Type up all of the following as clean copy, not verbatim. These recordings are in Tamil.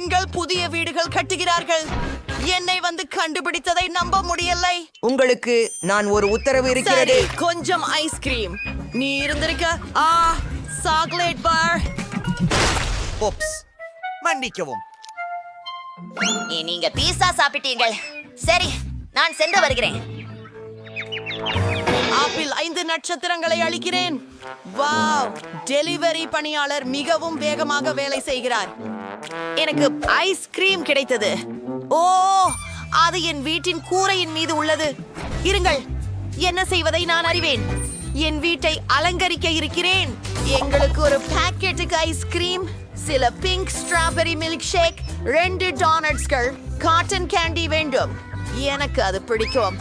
பெண்கள் புதிய வீடுகள் கட்டுகிறார்கள். என்னை வந்து கண்டுபிடித்ததை நம்ப முடியலை. உங்களுக்கு நான் ஒரு உத்தரவு இருக்கிறது. சரி, கொஞ்சம் ஐஸ்கிரீம். நீ இருந்திருக்க. Chocolate bar. ஓப்ஸ், மன்னிக்கவும். நீங்க பீஸா சாப்பிட்டீங்கள். சரி, நான் சென்று வருகிறேன். ஆப்பிள் 5 நட்சத்திரங்களை அளிக்கிறேன். வாவ், டெலிவரி பணியாளர் மிகவும் வேகமாக வேலை செய்கிறார். எனக்கு ஐஸ்கிரீம் கிடைத்தது. ஓ, அது என் வீட்டின் கூரையின் மீது உள்ளது. இருங்கள், என்ன செய்வதை நான் அறிவேன். என் வீட்டை அலங்கரிக்க இருக்கிறேன். எங்களுக்கு ஒரு பாக்கெட்டுக்கு ஐஸ்கிரீம், சில பிங்க் ஸ்ட்ராபெரி மில்க் ஷேக், 2 டோனட்ஸ்கள், காட்டன் கேண்டி வேண்டும். எனக்கு அது பிடிக்கும்.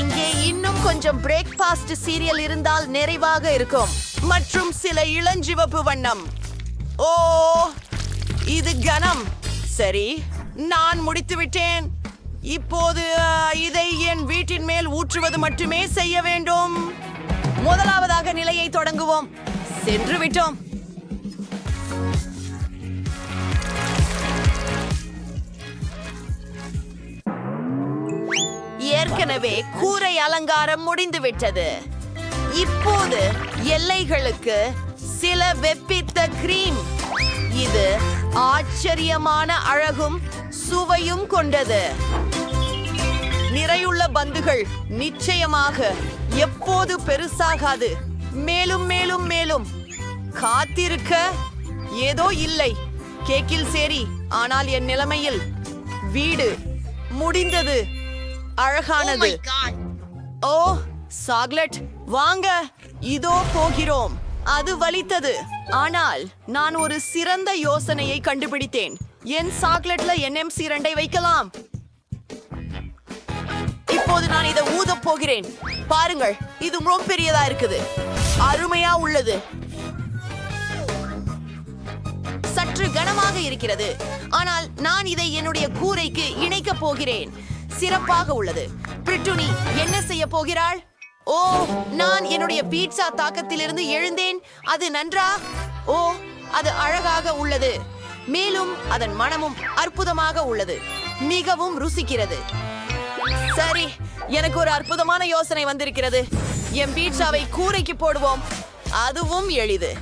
இங்கே இன்னும் கொஞ்சம் பிரேக்ஃபாஸ்ட் சீரியல் இருந்தால் நிறைவாக இருக்கும். மற்றும் சில இளஞ்சிவப்பு வண்ணம். ஓ, இது கனம். சரி, நான் முடித்து விட்டேன். இப்போது இதை என் வீட்டின் மேல் ஊற்றுவது மட்டுமே செய்ய வேண்டும். முதலாவதாக நிலையை தொடங்குவோம். சென்று விட்டோம். ஏற்கனவே கூரை அலங்காரம் முடிந்துவிட்டது. இப்போது எல்லைகளுக்கு சில வெப்பித்த கிரீம். இது ஆச்சரியமான அழகும் சுவையும் கொண்டது. நிறையுள்ள பந்துகள் நிச்சயமாக எப்போது பெருசாகாது. மேலும் மேலும் மேலும் காத்திருக்க ஏதோ இல்லை. கேக்கில் சரி, ஆனால் என் நிலைமையில் வீடு முடிந்தது. அழகானது. ஓ, சாக்லேட் வாங்க, இதோ போகிறோம். அது வலித்தது, ஆனால் நான் ஒரு சிறந்த யோசனையை கண்டுபிடித்தேன். என் சாக்லேட்ல NMC 2 வைக்கலாம். இப்போது நான் இதை ஊதப் போகிறேன். பாருங்கள், இது ரொம்ப பெரியதா இருக்குது. அருமையா உள்ளது. சற்று கனமாக இருக்கிறது, ஆனால் நான் இதை என்னுடைய கூரைக்கு இணைக்கப் போகிறேன். சிறப்பாக உள்ளது. பிரிட்டுனி என்ன செய்ய போகிறாள்? ஓ, நான் என்னுடைய பீட்சா தாக்கத்திலிருந்து எழுந்தேன். அது நன்றா? ஓ, அது அழகாக உள்ளது. மேலும் அதன் மனமும் அற்புதமாக உள்ளது. மிகவும் ருசிக்கிறது. சரி, எனக்கு ஒரு அற்புதமான யோசனை வந்திருக்கிறது. என் பீட்சாவை கூரைக்கு போடுவோம். அதுவும் எளிது.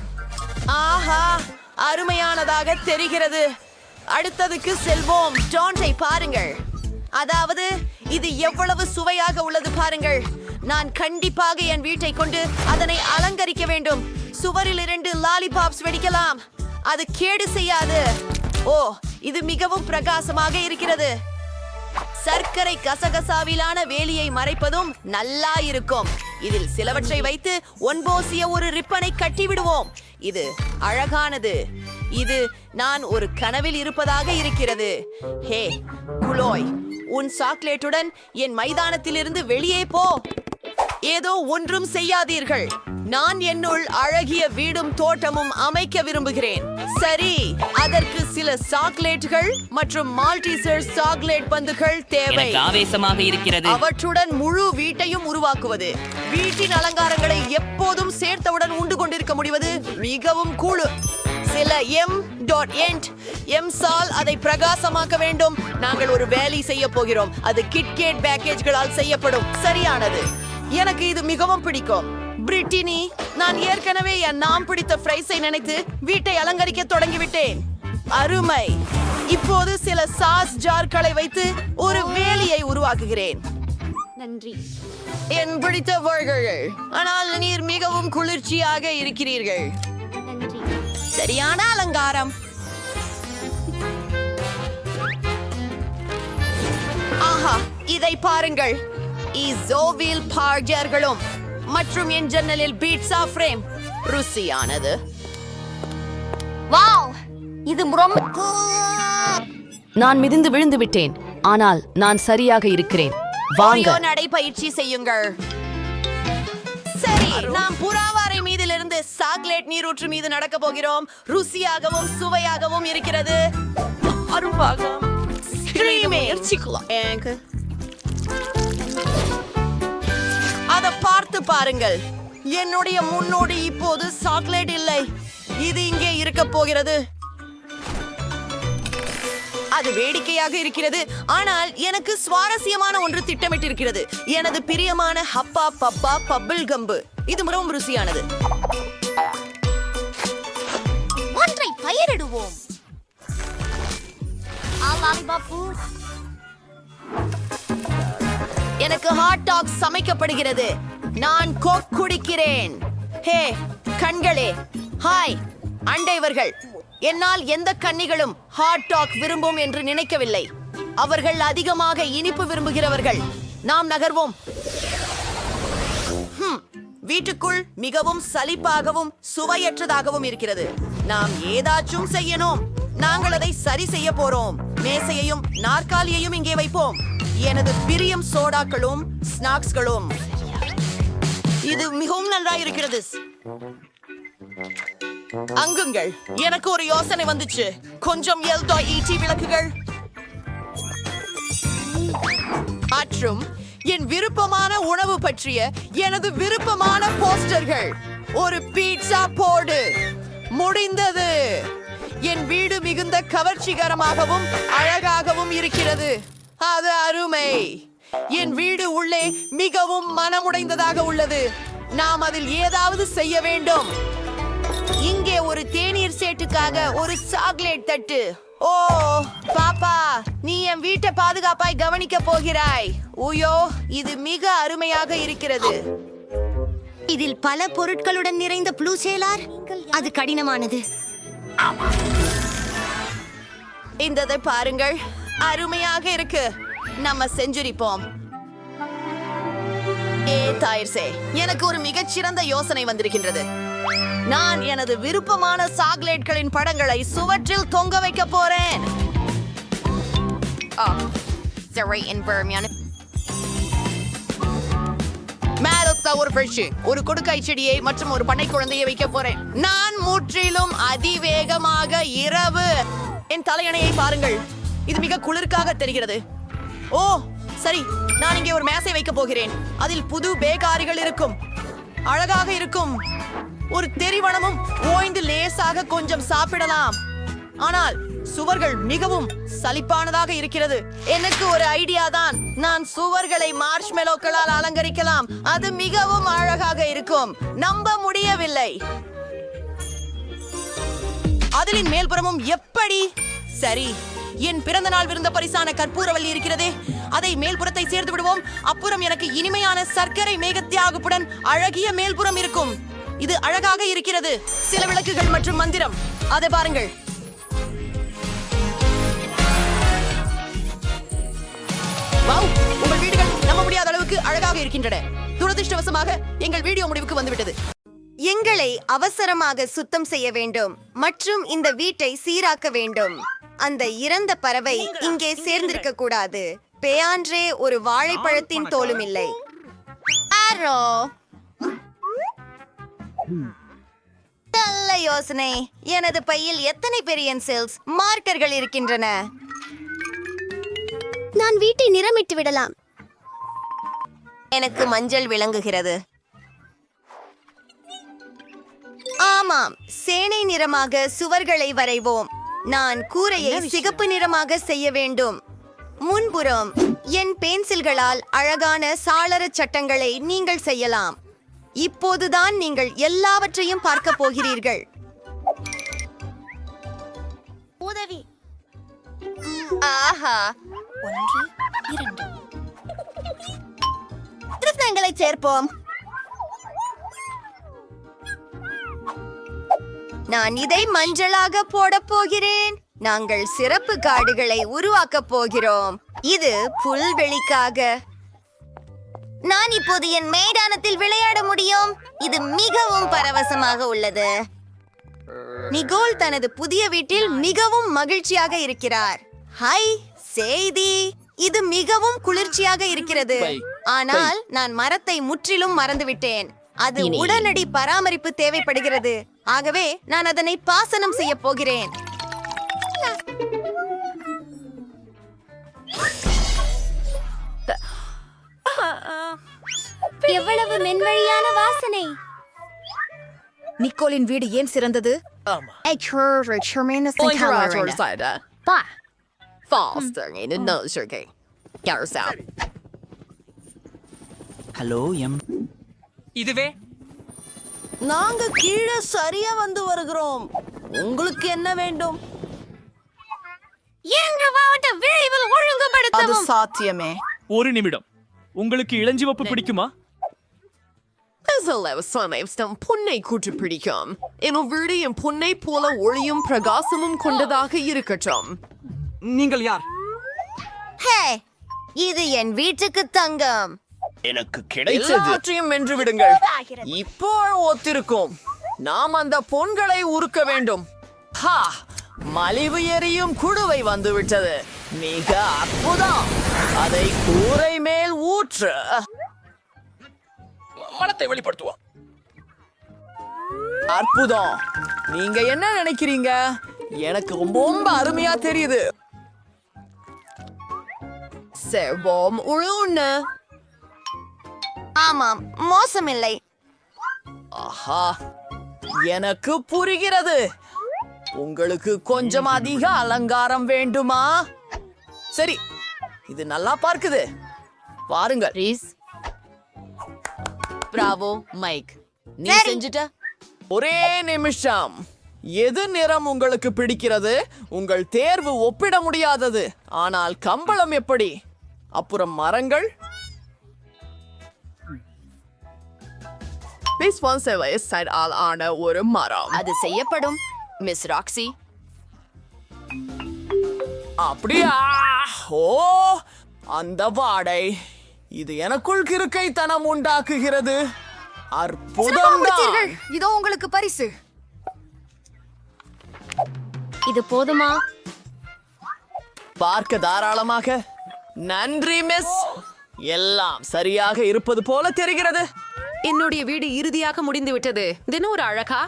ஆஹா, அருமையானதாக தெரிகிறது. அடுத்ததுக்கு செல்வோம். ஜான்ஸை பாருங்கள். அதாவது இது எவ்வளவு சுவையாக உள்ளது பாருங்கள். நான் கண்டிப்பாக என் வீட்டை கொண்டு அதனை அலங்கரிக்க வேண்டும். சுவரில் 2 லாலிபாப்ஸ் வெடிக்கலாம். அது கேடு செய்யாது. ஓ, இது மிகவும் பிரகாசமாக இருக்கிறது. சர்க்கரை கசகசாவிலான வேலியை மறைப்பதும் நல்லா இருக்கும். இதில் சிலவற்றை வைத்து ஒன்போசிய ஒரு ரிப்பனை கட்டி விடுவோம். இது அழகானது. இது நான் ஒரு கனவில் இருப்பதாக இருக்கிறது. ஹே குலோய், உன் சாக்லேட்டுடன் என் மைதானத்திலிருந்து வெளியே போ. ஏதோ ஒன்றும் செய்யாதீர்கள். நான் என்னுள் அழகிய வீடும் தோட்டமும் அமைக்க விரும்புகிறேன். சரி, அதற்கு சில சாக்லேட்டுகள் மற்றும் மால்டீசர் சாக்லேட் பந்துகள் தேவை. ஆவேசமாக இருக்கிறது. அவற்றுடன் முழு வீட்டையும் உருவாக்குவது. வீட்டின் அலங்காரங்களை எப்போதும் சேர்த்தவுடன் உண்டு கொண்டிருக்க முடிவது மிகவும் கூழு. சில எம்சால் அதை பிரகாசமாக்க வேண்டும். நாங்கள் ஒரு வேலை செய்ய போகிறோம். அது கிட்கேட் பேக்கேஜ்களால் செய்யப்படும். சரியானது. எனக்கு இது மிகவும் பிடிக்கும். பிரிட்டினி, நான் ஏற்கனவே என் நாம் பிடித்த ஃப்ரைஸை நினைத்து வீட்டை அலங்கரிக்க தொடங்கிவிட்டேன். அருமை. இப்போது சில சாஸ் ஜார்களை வைத்து ஒரு வேலியை உருவாக்குகிறேன். நன்றி. என் பிடித்த பர்கர்கள். ஆனால் நீர் மிகவும் குளிர்ச்சியாக இருக்கிறீர்கள். நன்றி. சரியான அலங்காரம். ஆஹா, இதை பாருங்கள். இசோவில் பார்ஜர்களும் மற்றும் என் ஜன்னலில் பீட்சா ஃப்ரேம். ருசியானது. வாவ், இது ரொம்ப. நான் மிதிந்து விழுந்து விட்டேன், ஆனால் நான் சரியாக இருக்கிறேன். வாங்க, நடைபயிற்சி செய்யுங்கள். சரி, நாம் புறாவாரை மீதிலிருந்து சாக்லேட் நீரூற்று மீது நடக்க போகிறோம். ருசியாகவும் சுவையாகவும் இருக்கிறது. அரும்பாகம். அதை பார்த்து பாருங்கள். என்னுடைய முன்னோடி இப்போது சாக்லேட் இல்லை. இது இங்கே இருக்க போகிறது. அது வேடிக்கையாக இருக்கிறது, ஆனால் எனக்கு சுவாரஸ்யமான ஒன்று திட்டமிட்டிருக்கிறது. எனது பிரியமான ஹப்பா பப்பா பப்பிள் கம்பு. இது மிகவும் ருசியானது. ஒன்றை பயிரிடுவோம். எனக்கு ஹாட் டாக் சமைக்கப்படுகிறது. நான் கோக் குடிக்கிறேன். ஹே கண்களே, ஹாய் அண்டைவர்கள். என்னால் எந்த கன்னிகளும் ஹாட் டாக் விரும்பும் என்று நினைக்கவில்லை. அவர்கள் அதிகமாக இனிப்பு விரும்புகிறவர்கள். நாம் நகர்வோம். வீட்டுக்குள் மிகவும் சலிப்பாகவும் சுவையற்றதாகவும் இருக்கிறது. நாம் ஏதாச்சும் செய்யணும். நாங்கள் அதை சரி செய்ய போறோம். மேசையையும் நாற்காலியையும் இங்கே வைப்போம். எனது பிரியம் சோடாக்களும் ஸ்நாக்ஸ்களும். இது மிகவும் நன்றாயிருக்கிறது. அங்குங்கள், எனக்கு ஒரு யோசனை வந்துச்சு. கொஞ்சம் எல்டாஇடி விளக்குகள் மற்றும் என் விருப்பமான உணவு பற்றிய எனது விருப்பமான போஸ்டர்கள். ஒரு பீட்சா போடு. முடிந்தது. என் வீடு மிகுந்த கவர்ச்சிகரமாகவும் அழகாகவும் இருக்கிறது. அது அருமை. என் வீடு உள்ளே மிகவும் மனமுடைந்ததாக உள்ளது. நாம் அதில் ஏதாவது செய்ய வேண்டும். இங்கே ஒரு தேநீர் சேட்டுக்காக ஒரு சாக்லேட் தட்டு. ஓ பாப்பா, நீ என் வீட்டை பாதுகாப்பாய் கவனிக்க போகிறாய். உயோ, இது மிக அருமையாக இருக்கிறது. இதில் பல பொருட்களுடன் நிறைந்த ப்ளூ சேலார். அது கடினமானது. இந்ததை பாருங்கள், அருமையாக இருக்கு. நம்ம செஞ்சுரிப்போம். தாயிர்சே, எனக்கு ஒரு மிகச்சிறந்த யோசனை வந்திருக்கின்றது. நான் எனது விருப்பமான சாக்லேட்களின் படங்களை சுவற்றில் தொங்க வைக்க போறேன். ஒரு கொடுக்காய் செடியை மற்றும் ஒரு பண்ணை குழந்தையை வைக்க போறேன். நான் முற்றிலும் அதிவேகமாக இரவு. என் தலையணையை பாருங்கள், இது மிக குளிர்காக தெரிகிறது. ஓ சரி, நான் இங்கே ஒரு மேசை வைக்க போகிறேன். அதில் புது பேகாரிகள் இருக்கும். அழகாக இருக்கும். ஒரு தெரிவனமும் ஓய்ந்து லேசாக கொஞ்சம் சாப்பிடலாம். ஆனால் சுவர்கள் மிகவும் சலிப்பானதாக இருக்கிறது. எனக்கு ஒரு ஐடியா தான். நான் சுவர்களை மார்ஷ்மெலோக்களால் அலங்கரிக்கலாம். அது மிகவும் அழகாக இருக்கும். நம்ப முடியவில்லை. அதிலின் மேல்புறமும் எப்படி? சரி, என் பிறந்த நாள் விருந்த பரிசான கற்பூரவல்லி இருக்கிறதே, அதை மேல்புறத்தை சேர்த்து விடுவோம். அப்புறம் எனக்கு இனிமையான சர்க்கரை மேகத்தியாகுப்புடன் அழகிய மேல்புறம் இருக்கும். இது அழகாக இருக்கிறது. சில விளக்குகள் மற்றும் மந்திரம். அதை பாருங்கள். வாவ், உங்கள் வீடுகள் நம்ப முடியாத அளவுக்கு அழகாக இருக்கின்றன. துரதிர்ஷ்டவசமாக எங்கள் வீடியோ முடிவுக்கு வந்துவிட்டது. எங்களை அவசரமாக சுத்தம் செய்ய வேண்டும் மற்றும் இந்த வீட்டை சீராக்க வேண்டும். அந்த இறந்த பறவை இங்கே சேர்ந்திருக்க கூடாது. பேயான்றே ஒரு வாழைப்பழத்தின் தோலும் இல்லை. நல்ல யோசனை. எனது பையில் எத்தனை பெரியன்சில்ஸ் மார்க்கர்கள் இருக்கின்றன? நான் வீட்டை நிறமிட்டு விடலாம். எனக்கு மஞ்சள் விளங்குகிறது. ஆமாம், சேனை நிறமாக சுவர்களை வரைவோம். நான் கூரையை சிகப்பு நிறமாக செய்ய வேண்டும். முன்புறம் என் பென்சில்களால் அழகான சாளர சட்டங்களை நீங்கள் செய்யலாம். இப்போதுதான் நீங்கள் எல்லாவற்றையும் பார்க்க போகிறீர்கள். உதவி. ஆஹா, 1 2 திருத்தங்களை சேர்ப்போம். நான் இதை மஞ்சளாக போட போகிறேன். நாங்கள் சிறப்பு கார்டுகளை உருவாக்க போகிறோம். இது புல்வெளிக்காக. நான் இப்போது என் மைதானத்தில் விளையாட முடியும். இது மிகவும் பரவசமாக உள்ளது. நிகோல் தனது புதிய வீட்டில் மிகவும் மகிழ்ச்சியாக இருக்கிறார். ஹாய் செய்தி. இது மிகவும் குளிர்ச்சியாக இருக்கிறது. ஆனால் நான் மரத்தை முற்றிலும் மறந்துவிட்டேன். அது உடனடி பராமரிப்பு தேவைப்படுகிறது. ஆகவே நான் அதனை பாசனம் செய்ய போகிறேன். எவ்வளவு மென்வழியான வாசனை. நிக்கோலின் வீடு ஏன் சிறந்தது? Faster in the nursery. Get us out. Hello இதுவே நாங்க கீழே சரியா வந்து வருகிறோம். உங்களுக்கு என்ன வேண்டும்? எங்க மாவட்ட விரைவில் அது ஒழுங்குபடுத்தவும். சாத்தியமே. ஒரு நிமிடம். உங்களுக்கு இளஞ்சிவப்பு பிடிக்குமா? நம் பொன்னை கூற்று பிடிக்கும். எனும் விடியும் பொன்னை போல ஒளியும் பிரகாசமும் கொண்டதாக இருக்கட்டும். நீங்கள் யார்? ஹே, இது என் வீட்டுக்கு தங்கம். எனக்கு கிடைத்தது. எல்லாவற்றையும் வென்று விடுங்கள். இப்போ ஒத்திருக்கும். நாம் அந்த பொன்களை உருக்க வேண்டும். ஹா, மலிவு எரியும் குடுவை வந்து விட்டது. மிக அற்புதம். அதை கூரை மேல் ஊற்று. மனத்தை வெளிப்படுத்துவோம். அற்புதம். நீங்க என்ன நினைக்கிறீங்க? எனக்கு ரொம்ப அருமையா தெரியுது. செவ்வம் உழுன்னு. ஆமாம், மோசமில்லை. ஆஹா, எனக்கு புரிகிறது. உங்களுக்கு கொஞ்சம் அதிக அலங்காரம் வேண்டுமா? சரி, இது நல்லா பார்க்குது. பாருங்கள். ரீஸ், பிராவோ, மைக், நீ சரி. செஞ்சுட்ட? ஒரே நிமிஷம். எது நிறம் உங்களுக்கு பிடிக்கிறது? உங்கள் தேர்வு ஒப்பிட முடியாதது. ஆனால் கம்பளம் எப்படி? அப்புறம் மரங்கள்? ஆன ஒரு மரம். அது செய்யப்படும், மிஸ் ராக்ஸி. அப்படியா? ஓ, அந்த வாடை. இது எனக்குள் கிறுக்கைத்தனம் உண்டாக்குகிறது. அற்புதம். இதோ உங்களுக்கு பரிசு. இது போதுமா? பார்க்க தாராளமாக. நன்றி மிஸ். எல்லாம் சரியாக இருப்பது போல தெரிகிறது. என்னுடைய வீடு இறுதியாக முடிந்து விட்டது. தினம் ஒரு அழகா.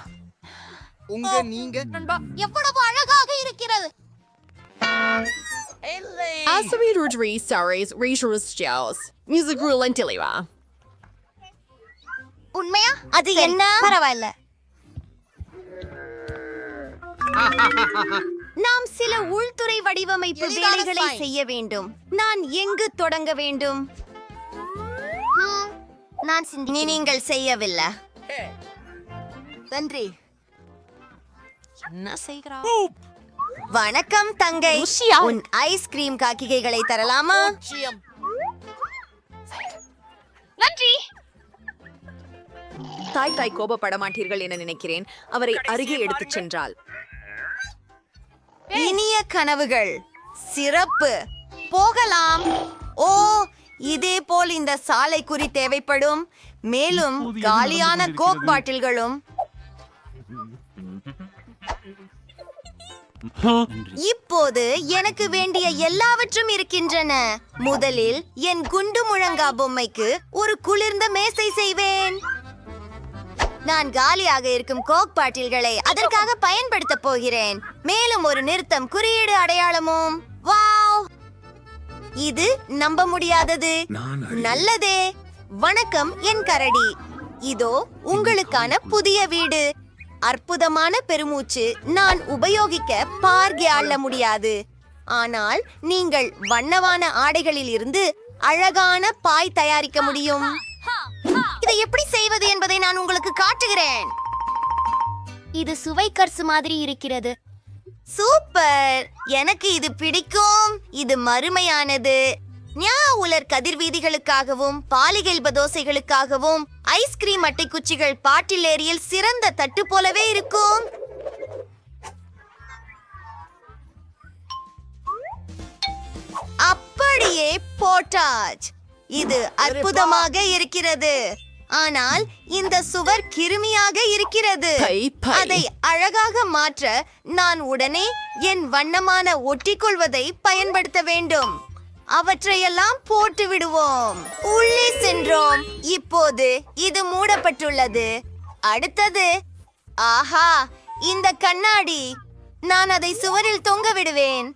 எவ்வளவு அழகாக இருக்கிறது. உண்மையா? அது என்ன? பரவாயில்ல. நாம் சில உள்துறை வடிவமைப்பு வேலைகளை செய்ய வேண்டும். நான் எங்கு தொடங்க வேண்டும்? நான் நீங்கள் செய்யவில்லை. நன்றி. என்ன செய்கிறா? வணக்கம் தங்கை. உன் ஐஸ்கிரீம் காக்கிகைகளை தரலாமா? நன்றி. தாய் கோபப்பட மாட்டீர்கள் என நினைக்கிறேன். அவரை அருகே எடுத்துச் சென்றால். இனிய கனவுகள். சிறப்பு. போகலாம். ஓ, இதே போல் இந்த சாலை குறி தேவைப்படும். மேலும் காலியான கோக் பாட்டில்களும். இப்போது எனக்கு வேண்டிய எல்லாவற்றும் இருக்கின்றன. முதலில் என் குண்டு முழங்கா பொம்மைக்கு ஒரு குளிர்ந்த மேசை செய்வேன். நான் காலியாக இருக்கும் கோக் பாட்டில்களை அதற்காக பயன்படுத்த போகிறேன். மேலும் ஒரு நிறுத்தம் குறியீடு அடையாளமும். வாவ், இது நம்ப முடியாதது. நல்லதே. வணக்கம் என் கரடி. இதோ உங்களுக்கான புதிய வீடு. அற்புதமான பெருமூச்சு. நான் உபயோகிக்க பார்கை ஆள முடியாது. ஆனால் நீங்கள் வண்ணவான ஆடைகளில் இருந்து அழகான பாய் தயாரிக்க முடியும். இதை எப்படி செய்வது என்பதை நான் உங்களுக்கு காட்டுகிறேன். இது சுவை கர்சு மாதிரி இருக்கிறது. சூப்பர். எனக்கு இது பிடிக்கும். இது மறுமையானது. உலர் கதிர்வீதிகளுக்காகவும் பாலிகெல்ப தோசைகளுக்காகவும் ஐஸ்கிரீம் அட்டை குச்சிகள் பாட்டில் ஏரியில் சிறந்த தட்டு போலவே இருக்கும். அப்படியே போட்டாச். இது அற்புதமாக இருக்கிறது. ஆனால் இந்த சுவர் கிருமியாக இருக்கிறது. அதை அழகாக மாற்ற நான் உடனே என் வண்ணமான ஒட்டிக்கொள்வதை பயன்படுத்த வேண்டும். அவற்றையெல்லாம் போட்டு விடுவோம். உள்ளே சென்றோம். இப்போது இது மூடப்பட்டுள்ளது. அடுத்தது. ஆஹா, இந்த கண்ணாடி. நான் அதை சுவரில் தொங்க விடுவேன்.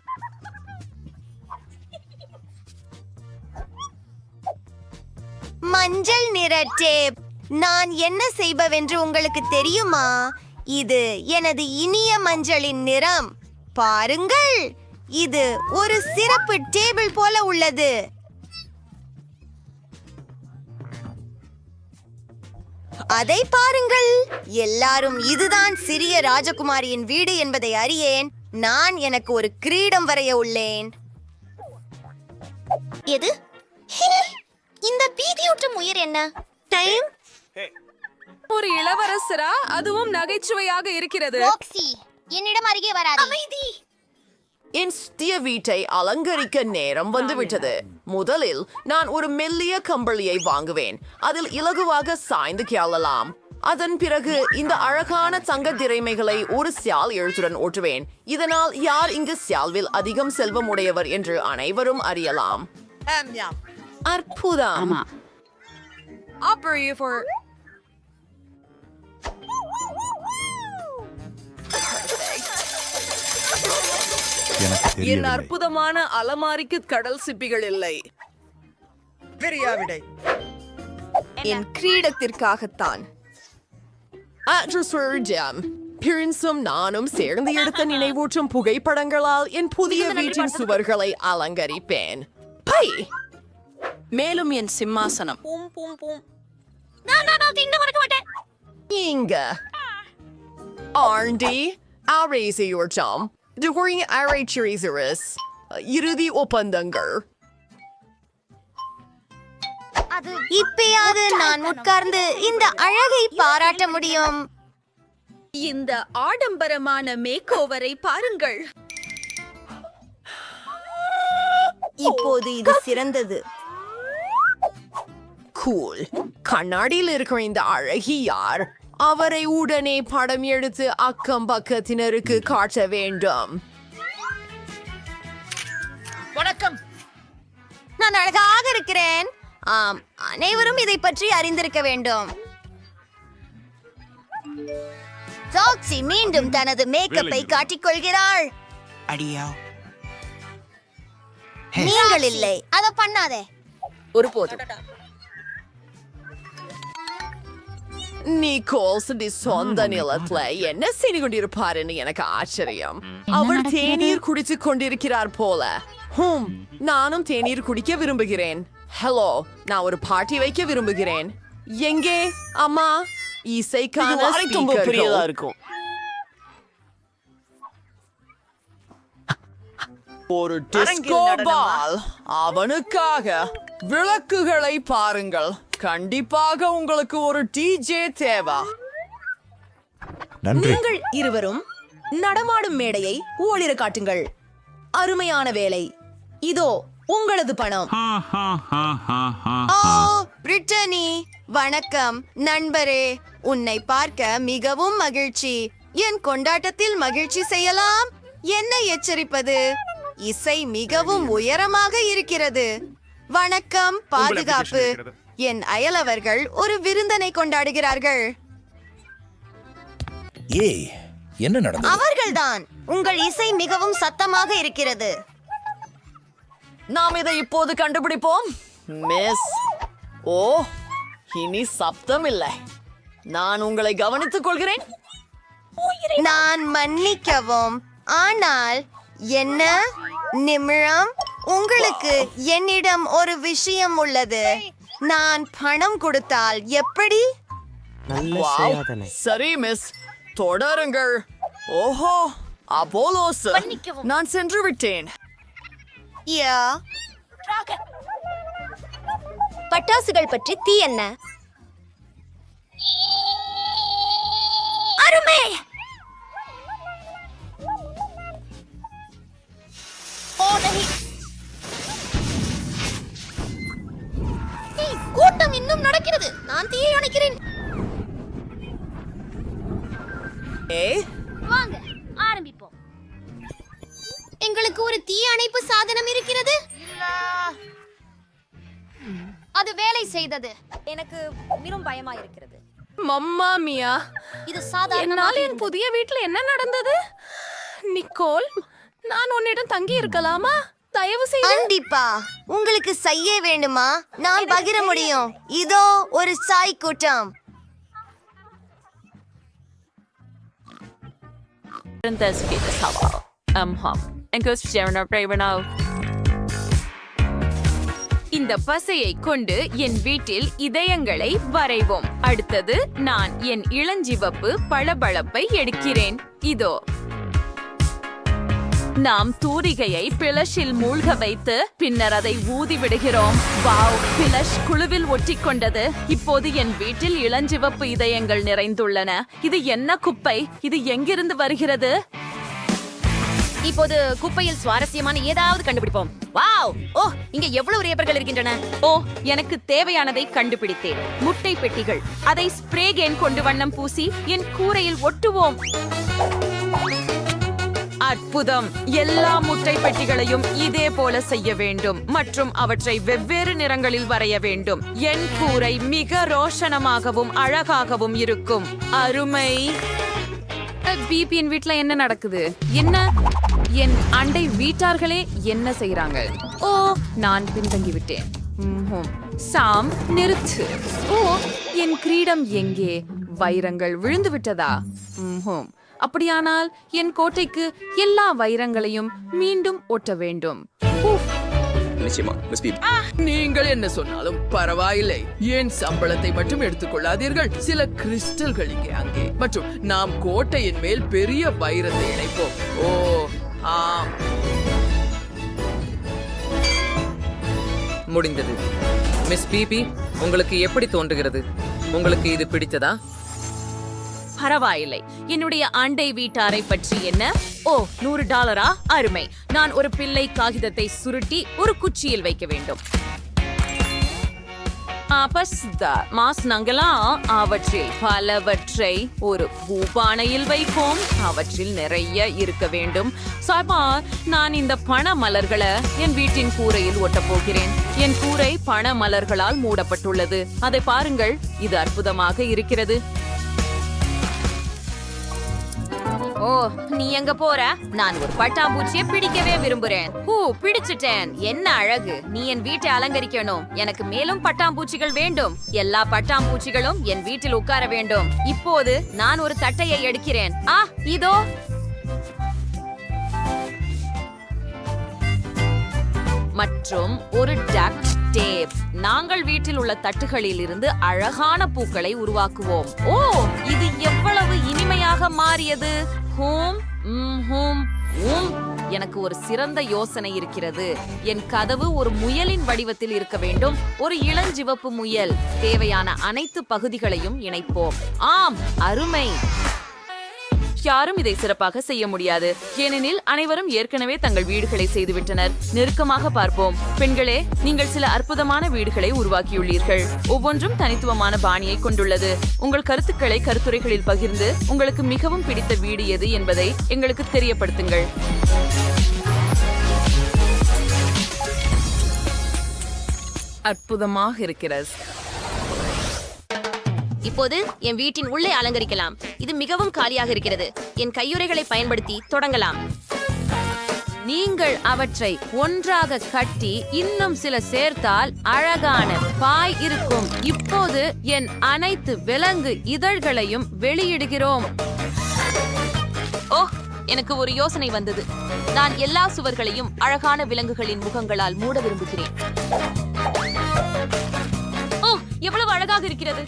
மஞ்சள் நிற டேப். நான் என்ன செய்பவென்று உங்களுக்கு தெரியுமா? இது எனது இனிய மஞ்சளின் நிறம். பாருங்கள், இது ஒரு சிறப்பு டேபிள் போல உள்ளது. அதை பாருங்கள், எல்லாரும் இதுதான் சிறிய ராஜகுமாரியின் வீடு என்பதை அறியேன். நான் எனக்கு ஒரு கிரீடம் வரைய உள்ளேன். எது? இந்த பீதியூட்டும் உயிர் என்ன? டைம் ஒரு இளவரசரா? அதுவும் நகைச்சுவையாக இருக்கிறது. என்னிடம் அருகே வராதே. அமைதி. என் சிறிய வீட்டை அலங்கரிக்க நேரம் வந்துவிட்டது. முதலில் நான் ஒரு மெல்லிய கம்பளியை வாங்குவேன். அதில் இலகுவாக சாய்ந்து கேளலாம். அதன் பிறகு இந்த அழகான தங்க திரைமைகளை ஒரு சியால் எழுத்துடன் ஓட்டுவேன். இதனால் யார் இங்கு சியால்வில் அதிகம் செல்வம் உடையவர் என்று அனைவரும் அறியலாம். அற்புதம். என் அற்புதமான அலமாரிக்கு கடல் சிப்பிகள் இல்லை. பிரியாவிடை. என் கிரீடத்திற்காகத்தான். பிரின்ஸும் நானும் சேர்ந்து எடுத்த நினைவூட்டும் புகைப்படங்களால் என் புதிய வீட்டின் சுவர்களை அலங்கரிப்பேன். பை. மேலும் என் சிம்மாசனம். இங்க ஆண்டி அரேசியோர்டம் during Arachirisaris இறுதி ஒப்பந்தங்கள். இப்பயாவது நான் உட்கார்ந்து இந்த அழகை பாராட்ட முடியும். இந்த ஆடம்பரமான மேக்கோவரை பாருங்கள். இப்போது இது சிறந்தது. கூல். கண்ணாடியில் இருக்கிற இந்த அழகி யார்? அவரை உடனே படம் எடுத்து அக்கம் பக்கத்தினருக்கு காட்ட வேண்டும். வணக்கம். நான் அழகாக இருக்கிறேன். ஆம், அனைவரும் இதை பற்றி அறிந்திருக்க வேண்டும். ஜாக்ஸி மீண்டும் தனது மேக்கப்பை காட்டிக்கொள்கிறாள். அடியா. நீங்கள் இல்லை, அத பண்ணாதே. ஒருபோதும். நிக்கோல்ஸ் சொந்த நிலத்துல என்ன செய்து கொண்டிருப்பாருன்னு எனக்கு ஆச்சரியம். அவர் தேநீர் குடித்துக் கொண்டிருக்கிறார் போல. நானும் தேநீர் குடிக்க விரும்புகிறேன். ஹலோ, நான் ஒரு பார்ட்டி வைக்க விரும்புகிறேன். எங்கே அம்மா? இசைக்கான ஸ்பீக்கர்கள். இருக்கும். ஒரு டிஸ்கோ பால். அவனுக்காக விளக்குகளை பாருங்கள். கண்டிப்பாக உங்களுக்கு ஒரு டிஜே தேவை. நீங்கள் இருவரும் நடமாடும் மேடையை ஓளிர காட்டுங்கள். அருமையான வேலை. இதோ உங்களது பணம். ஓ, பிரிட்டனி, வணக்கம் நண்பரே. உன்னை பார்க்க மிகவும் மகிழ்ச்சி. என் கொண்டாட்டத்தில் மகிழ்ச்சி செய்யலாம். என்ன எச்சரிப்பது? இசை மிகவும் உயரமாக இருக்கிறது. வணக்கம், பாதுகாப்பு. என் அயலவர்கள் ஒரு விருந்தனை கொண்டாடுகிறார்கள். ஏய், என்ன நடந்தது? அவர்கள்தான். உங்கள் இசை மிகவும் சத்தமாக இருக்கிறது. நாம் இதை இப்போது கண்டுபிடிப்போம். மிஸ். ஓ, இனி சப்தம் இல்லை. நான் உங்களை கவனித்துக் கொள்கிறேன். நான் மன்னிக்கவும், ஆனால் என்ன நிமிடம்? உங்களுக்கு என்னிடம் ஒரு விஷயம் உள்ளது. நான் பணம் கொடுத்தால் எப்படி? வாவ். சரி மிஸ், தொடருங்கள். ஓஹோ, அப்போலோஸ். நான் சென்று விட்டேன். யா. பட்டாசுகள் பற்றி தீ என்ன? அருமை. கூட்டம் இன்னும் நடக்கிறது. நான் தீயை அணைக்கிறேன். வாங்க ஆரம்பிப்போம். எங்களுக்கு ஒரு தீ அணைப்பு சாதனம் இருக்கிறது. அது வேலை செய்தது. எனக்கு மிகவும் பயமா இருக்கிறது. மம்மா மியா, இது சாதாரண. என்னால் என் புதிய வீட்டுல என்ன நடந்தது? நிக்கோல், நான் உன்னிடம் தங்கி இருக்கலாமா? தயவு செய்து. கண்டிப்பா. உங்களுக்கு செய்ய வேண்டுமா? நான் பகிர முடியும். இதோ ஒரு சாய் கூட்டம். இந்த பசையை கொண்டு என் வீட்டில் இதயங்களை வரைவோம். அடுத்தது நான் என் இளஞ்சிவப்பு பளபளப்பை எடுக்கிறேன். இதோ நாம் தூரிகையை பிளஷில் மூழ்க வைத்து பின்னர் அதை ஊதி விடுகிறோம். வாவ், பிளஷ் குழுவில் ஒட்டிக்கொண்டது. இப்போது என் வீட்டில் இளஞ்சிவப்பு இதயங்கள் நிறைந்துள்ளன. இது என்ன குப்பை? இது எங்கிருந்து வருகிறது? இப்போது குப்பையில் சுவாரஸ்யமான ஏதாவது கண்டுபிடிப்போம். வாவ்! ஓ, இங்க எவ்வளவு ரேப்பர்கள் இருக்கின்றன. ஓ, எனக்கு தேவையானதை கண்டுபிடித்தேன். முட்டை பெட்டிகள். அதை ஸ்ப்ரே கேன் கொண்டு வண்ணம் பூசி என் கூரையில் ஒட்டுவோம். அற்புதம்! எல்லா முட்டை பெட்டிகளையும் இதே போல செய்ய வேண்டும் மற்றும் அவற்றை வெவ்வேறு நிறங்களில் வரைய வேண்டும். என் கூரை மிக ரோஷனமாகவும் அழகாகவும் இருக்கும். அருமை! பிபியின் வீட்ல என்ன நடக்குது? என்ன? என் அண்டை வீட்டார்களே என்ன செய்யறாங்க? ஓ, நான் பின்தங்கி விட்டேன். சாம், நிறுத்து. ஓ, என் கிரீடம் எங்கே? வைரங்கள் விழுந்து விட்டதா? அப்படியானால் என் கோட்டைக்கு எல்லா வைரங்களையும் மீண்டும் ஒட்ட வேண்டும். நீங்கள் என்ன சொன்னாலும் பரவாயில்லை. என் சம்பளத்தை மட்டும் எடுத்துக்கொள்ளாதீர்கள். சில கிறிஸ்டல்கள் இங்கே அங்கே மற்றும் நாம் கோட்டையின் மேல் பெரிய வைரத்தை இணைப்போம். ஓ ஆம், முடிந்தது. மிஸ் பிபி, உங்களுக்கு எப்படி தோன்றுகிறது? உங்களுக்கு இது பிடித்ததா? பரவாயில்லை. என்னுடைய அண்டை வீட்டாரை பற்றி என்ன? ஓ, $100. அருமை. நான் ஒரு பிள்ளை காகிதத்தை சுருட்டி ஒரு குச்சியில் வைக்க வேண்டும். அவற்றில் பலவற்றை ஒரு பூபானையில் வைப்போம். அவற்றில் நிறைய இருக்க வேண்டும். சாபா, நான் இந்த பண மலர்களை என் வீட்டின் கூரையில் ஒட்டப் போகிறேன். என் கூரை பண மலர்களால் மூடப்பட்டுள்ளது. அதை பாருங்கள், இது அற்புதமாக இருக்கிறது. ஓ, நீ எங்க போற? நான் ஒரு பட்டாம்பூச்சியை பிடிக்கவே விரும்புறேன். பிடிச்சிட்டேன். என்ன அழகு! நீ என் வீட்டை அலங்கரிக்கணும். எனக்கு மேலும் பட்டாம்பூச்சிகள் வேண்டும். எல்லா பட்டாம்பூச்சிகளும் என் வீட்டில் உட்கார வேண்டும். இப்போது நான் ஒரு தட்டையை எடுக்கிறேன். இதோ. மற்றும் ஒரு டக்ட் டேப். நாங்கள் வீட்டில் உள்ள தட்டுகளில் இருந்து அழகான பூக்களை உருவாக்குவோம். ஓ, இது எவ்வளவு இனிமையாக மாறியது! எனக்கு ஒரு சிறந்த யோசனை இருக்கிறது. என் கதவு ஒரு முயலின் வடிவத்தில் இருக்க வேண்டும். ஒரு இளஞ்சிவப்பு முயல். தேவையான அனைத்து பகுதிகளையும் இணைப்போம். ஆம், அருமை! யாரும் இதை சிறப்பாக செய்ய முடியாது, ஏனெனில் அனைவரும் ஏற்கனவே தங்கள் வீடுகளை செய்துவிட்டனர். நெருக்கமாக பார்ப்போம். பெண்களே, நீங்கள் சில அற்புதமான வீடுகளை உருவாக்கியுள்ளீர்கள். ஒவ்வொன்றும் தனித்துவமான பாணியை கொண்டுள்ளது. உங்கள் கருத்துக்களை கருத்துரைகளில் பகிர்ந்து உங்களுக்கு மிகவும் பிடித்த வீடு எது என்பதை எங்களுக்கு தெரியப்படுத்துங்கள். அற்புதமாக இருக்கிறது. இப்போது என் வீட்டின் உள்ளே அலங்கரிக்கலாம். இது மிகவும் காலியாக இருக்கிறது. என் கையுறைகளை பயன்படுத்தி தொடங்கலாம். நீங்கள் அவற்றை ஒன்றாக கட்டி இன்னும் சில சேர்த்தால் அழகான பாய் இருக்கும். இப்போது என் அனைத்து விலங்கு இதழ்களையும் வெளியிடுகிறோம். ஓ, எனக்கு ஒரு யோசனை வந்தது. நான் எல்லா சுவர்களையும் அழகான விலங்குகளின் முகங்களால் மூட விரும்புகிறேன். ஓ, எவ்வளவு அழகாக இருக்கிறது!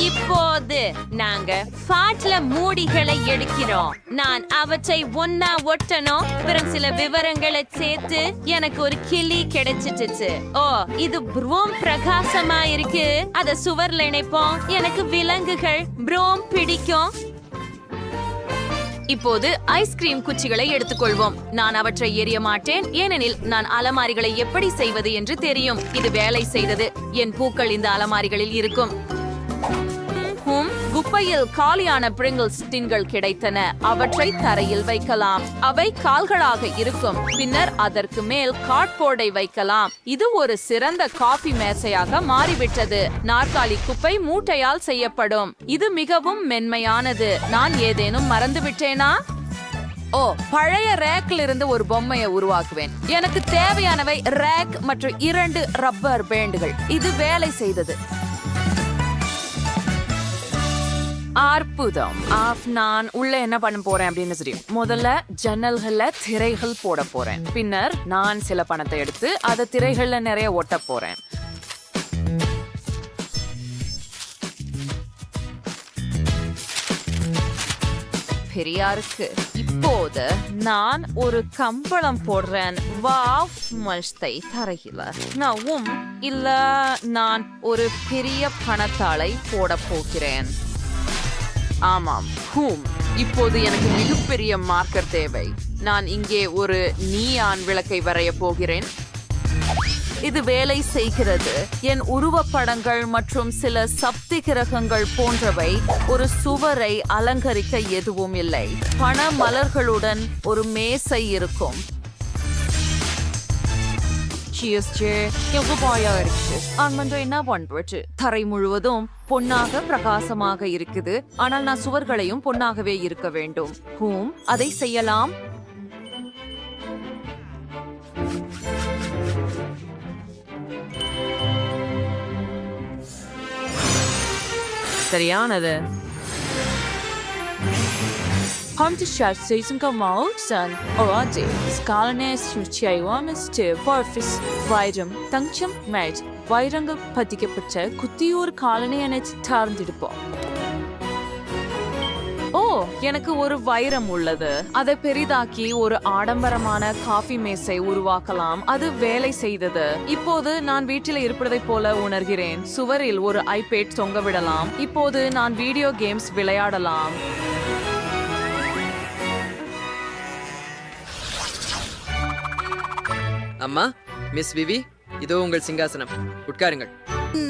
இப்போது நாங்க பாட்ல மூடிகளை எடுக்கிறோம். நான் அவற்றை ஒன்னா ஒட்டணும். வெறும் சில விவரங்களை சேர்த்து எனக்கு ஒரு கிளி கிடைச்சிட்டு. ஓ, இது ப்ரோம் பிரகாசமா இருக்கு. அத சுவர்ல இணைப்போம். எனக்கு விலங்குகள் ப்ரோம் பிடிக்கும். இப்போது ஐஸ்கிரீம் குச்சிகளை எடுத்துக்கொள்வோம். நான் அவற்றை எரிய மாட்டேன், ஏனெனில் நான் அலமாரிகளை எப்படி செய்வது என்று தெரியும். இது வேலை செய்தது. என் பூக்கள் இந்த அலமாரிகளில் இருக்கும். குப்பையில் காலியான பிரிங்கிள்ஸ் டின்கள் கிடைத்தன. அவற்றை தரையில் வைக்கலாம். அவை கால்களாக இருக்கும். பின்னர் அதற்கு மேல் கார்ட்போர்டை வைக்கலாம். இது ஒரு சிறந்த காபி மேசையாக மாறிவிட்டது. நாற்காலி குப்பை மூட்டையால் செய்யப்படும். இது மிகவும் மென்மையானது. நான் ஏதேனும் மறந்துவிட்டேனா? ஓ, பழைய ரேக்ல இருந்து ஒரு பொம்மையை உருவாக்குவேன். எனக்கு தேவையானவை ரேக் மற்றும் 2 ரப்பர் பேண்டுகள். இது வேலை செய்தது. அற்புதம். நான் உள்ள என்ன பண்ண போறேன் அப்படின்னு தெரியும். முதல்ல ஜன்னல்கள்ல திரைகள் போட போறேன். பின்னர் நான் சில பணத்தை எடுத்து அதை திரைகள்ல நிறைய ஒட்ட போறேன். பெரியாருக்கு இப்போது நான் ஒரு கம்பளம் போடுறேன். வாவ், மஸ்தை தரையில நான் இல்ல, நான் ஒரு பெரிய பணத்தாளை போட போகிறேன். ஆமாம், இப்போது எனக்கு மிகப்பெரிய மார்க்கர் தேவை. நான் இங்கே ஒரு நீயான் விளக்கை வரைய போகிறேன். இது வேலை செய்கிறது. என் உருவப்படங்கள் மற்றும் சில சக்தி கிரகங்கள் போன்றவை. ஒரு சுவரை அலங்கரிக்க எதுவும் இல்லை. பண மலர்களுடன் ஒரு மேசை இருக்கும். என்ன பண்றது? தரை முழுவதும் பொன்னாக பிரகாசமாக இருக்குது. ஆனால் நான் சுவர்களையும் பொன்னாகவே இருக்க வேண்டும். அதை செய்யலாம். சரியானது. Kommt die Schatzseason mal san orade skalnes சுச்சியாய்வாமஸ்ட் வார்ஃபிஸ் வைரம் தங்கம் மேட் வைரங்கள் பதிக்கப்பட்ட குத்தியூர் காலனியனை சார்ந்திருப்போம். ஓ, எனக்கு ஒரு வைரம் உள்ளது. அதை பெரிதாக்கி ஒரு ஆடம்பரமான காஃபி மேசை உருவாக்கலாம். அது வேலை செய்தது. இப்போது நான் வீட்டில் இருப்பதை போல உணர்கிறேன். சுவரில் ஒரு ஐபேட் தொங்க விடலாம். இப்போது நான் வீடியோ கேம்ஸ் விளையாடலாம். அம்மா, மிஸ் விவி, இதோ உங்கள் சிங்காசனம். உட்காருங்கள்.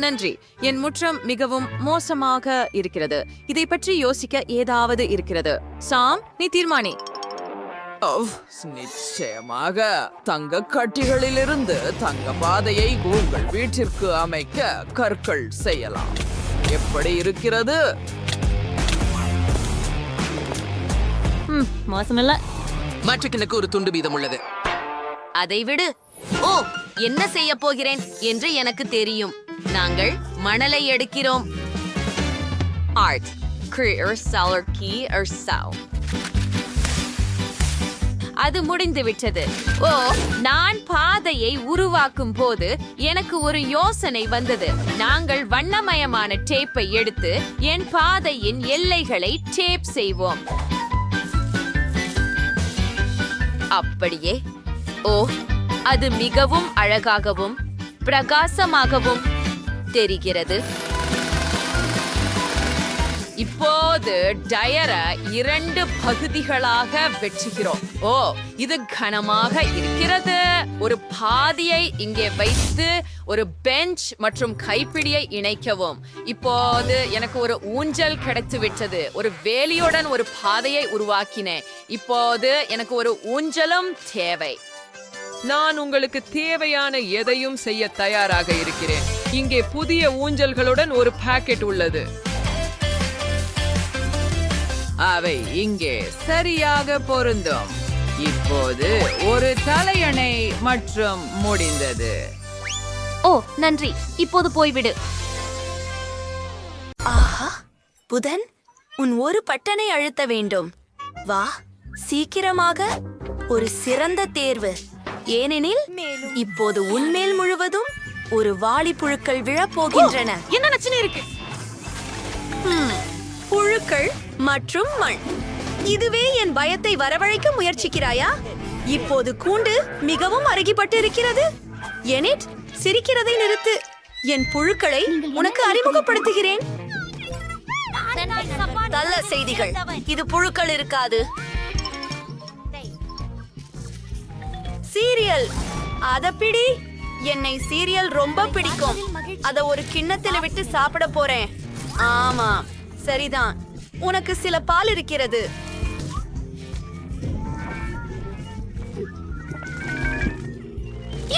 நன்றி. என் முற்றம் மிகவும் மோசமாக இருக்கிறது. இதை பற்றி யோசிக்க ஏதாவது இருக்கிறது? சாம், நீ தீர்மானி. நிச்சயமாக தங்க கட்டிகளிலிருந்து தங்க பாதையை உங்கள் வீட்டிற்கு அமைக்க கற்கள் செய்யலாம். எப்படி இருக்கிறது? மோசமில்ல. மற்றக்கு ஒரு துண்டு வீதம் உள்ளது. அதை விடு. ஓ, என்ன செய்ய போகிறேன் என்று எனக்கு தெரியும். நாங்கள் மணலை எடுக்கிறோம். Art கிரியர் Salar key R Zhao. அது முடிந்து விட்டது. ஓ, நான் பாதையை உருவாக்கும் போது எனக்கு ஒரு யோசனை வந்தது. நாங்கள் வண்ணமயமான டேப்பை எடுத்து என் பாதையின் எல்லைகளை டேப் செய்வோம். அப்படியே. ஓ, அது மிகவும் அழகாகவும் பிரகாசமாகவும் தெரிகிறது. இப்போது டயரை 2 பகுதிகளாக வெட்டுகிறோம். ஓ, இது கனமாக இருக்கிறது. ஒரு பாதியை இங்கே வைத்து ஒரு பெஞ்ச் மற்றும் கைப்பிடியை இணைக்கவும். இப்போது எனக்கு ஒரு ஊஞ்சல் கிடைத்து விட்டது. ஒரு வேலியுடன் ஒரு பாதையை உருவாக்கினேன். இப்போது எனக்கு ஒரு ஊஞ்சலும் தேவை. நான் உங்களுக்கு தேவையான எதையும் செய்ய தயாராக இருக்கிறேன். இங்கே புதிய ஊஞ்சல்களுடன் ஒரு பாக்கெட் உள்ளது. அவை இங்கே சரியாக பொருந்தும். இப்போது ஒரு தலையணை மற்றும் முடிந்தது. ஓ, நன்றி. இப்போது போய்விடு. ஆஹா, புதன், உன் ஒரு பட்டனை அழுத்த வேண்டும். வா, சீக்கிரமாக. ஒரு சிறந்த தேர்வு. ஏனெனில் இப்போது உன்மேல் முழுவதும் ஒரு வாளி புழுக்கள் விழப்போகின்றன. என்ன நச்சுன்னு இருக்கு? புழுக்கள் மற்றும் மண். இதுவே என் பயத்தை வரவழைக்க முயற்சிக்கிறாயா? இப்போது கூண்டு மிகவும் அருகிப்பட்டு இருக்கிறது. எனிட், சிரிக்கிறதை நிறுத்து. என் புழுக்களை உனக்கு அறிமுகப்படுத்துகிறேன். நல்ல செய்திகள். இது புழுக்கள் இருக்காது. சீரியல். அத பிடி. என்னை சீரியல் ரொம்ப பிடிக்கும். அத ஒரு கிண்ணத்துல விட்டு சாப்பிட போறேன். ஆமா, சரிதான். உனக்கு சில பால் இருக்கிறது.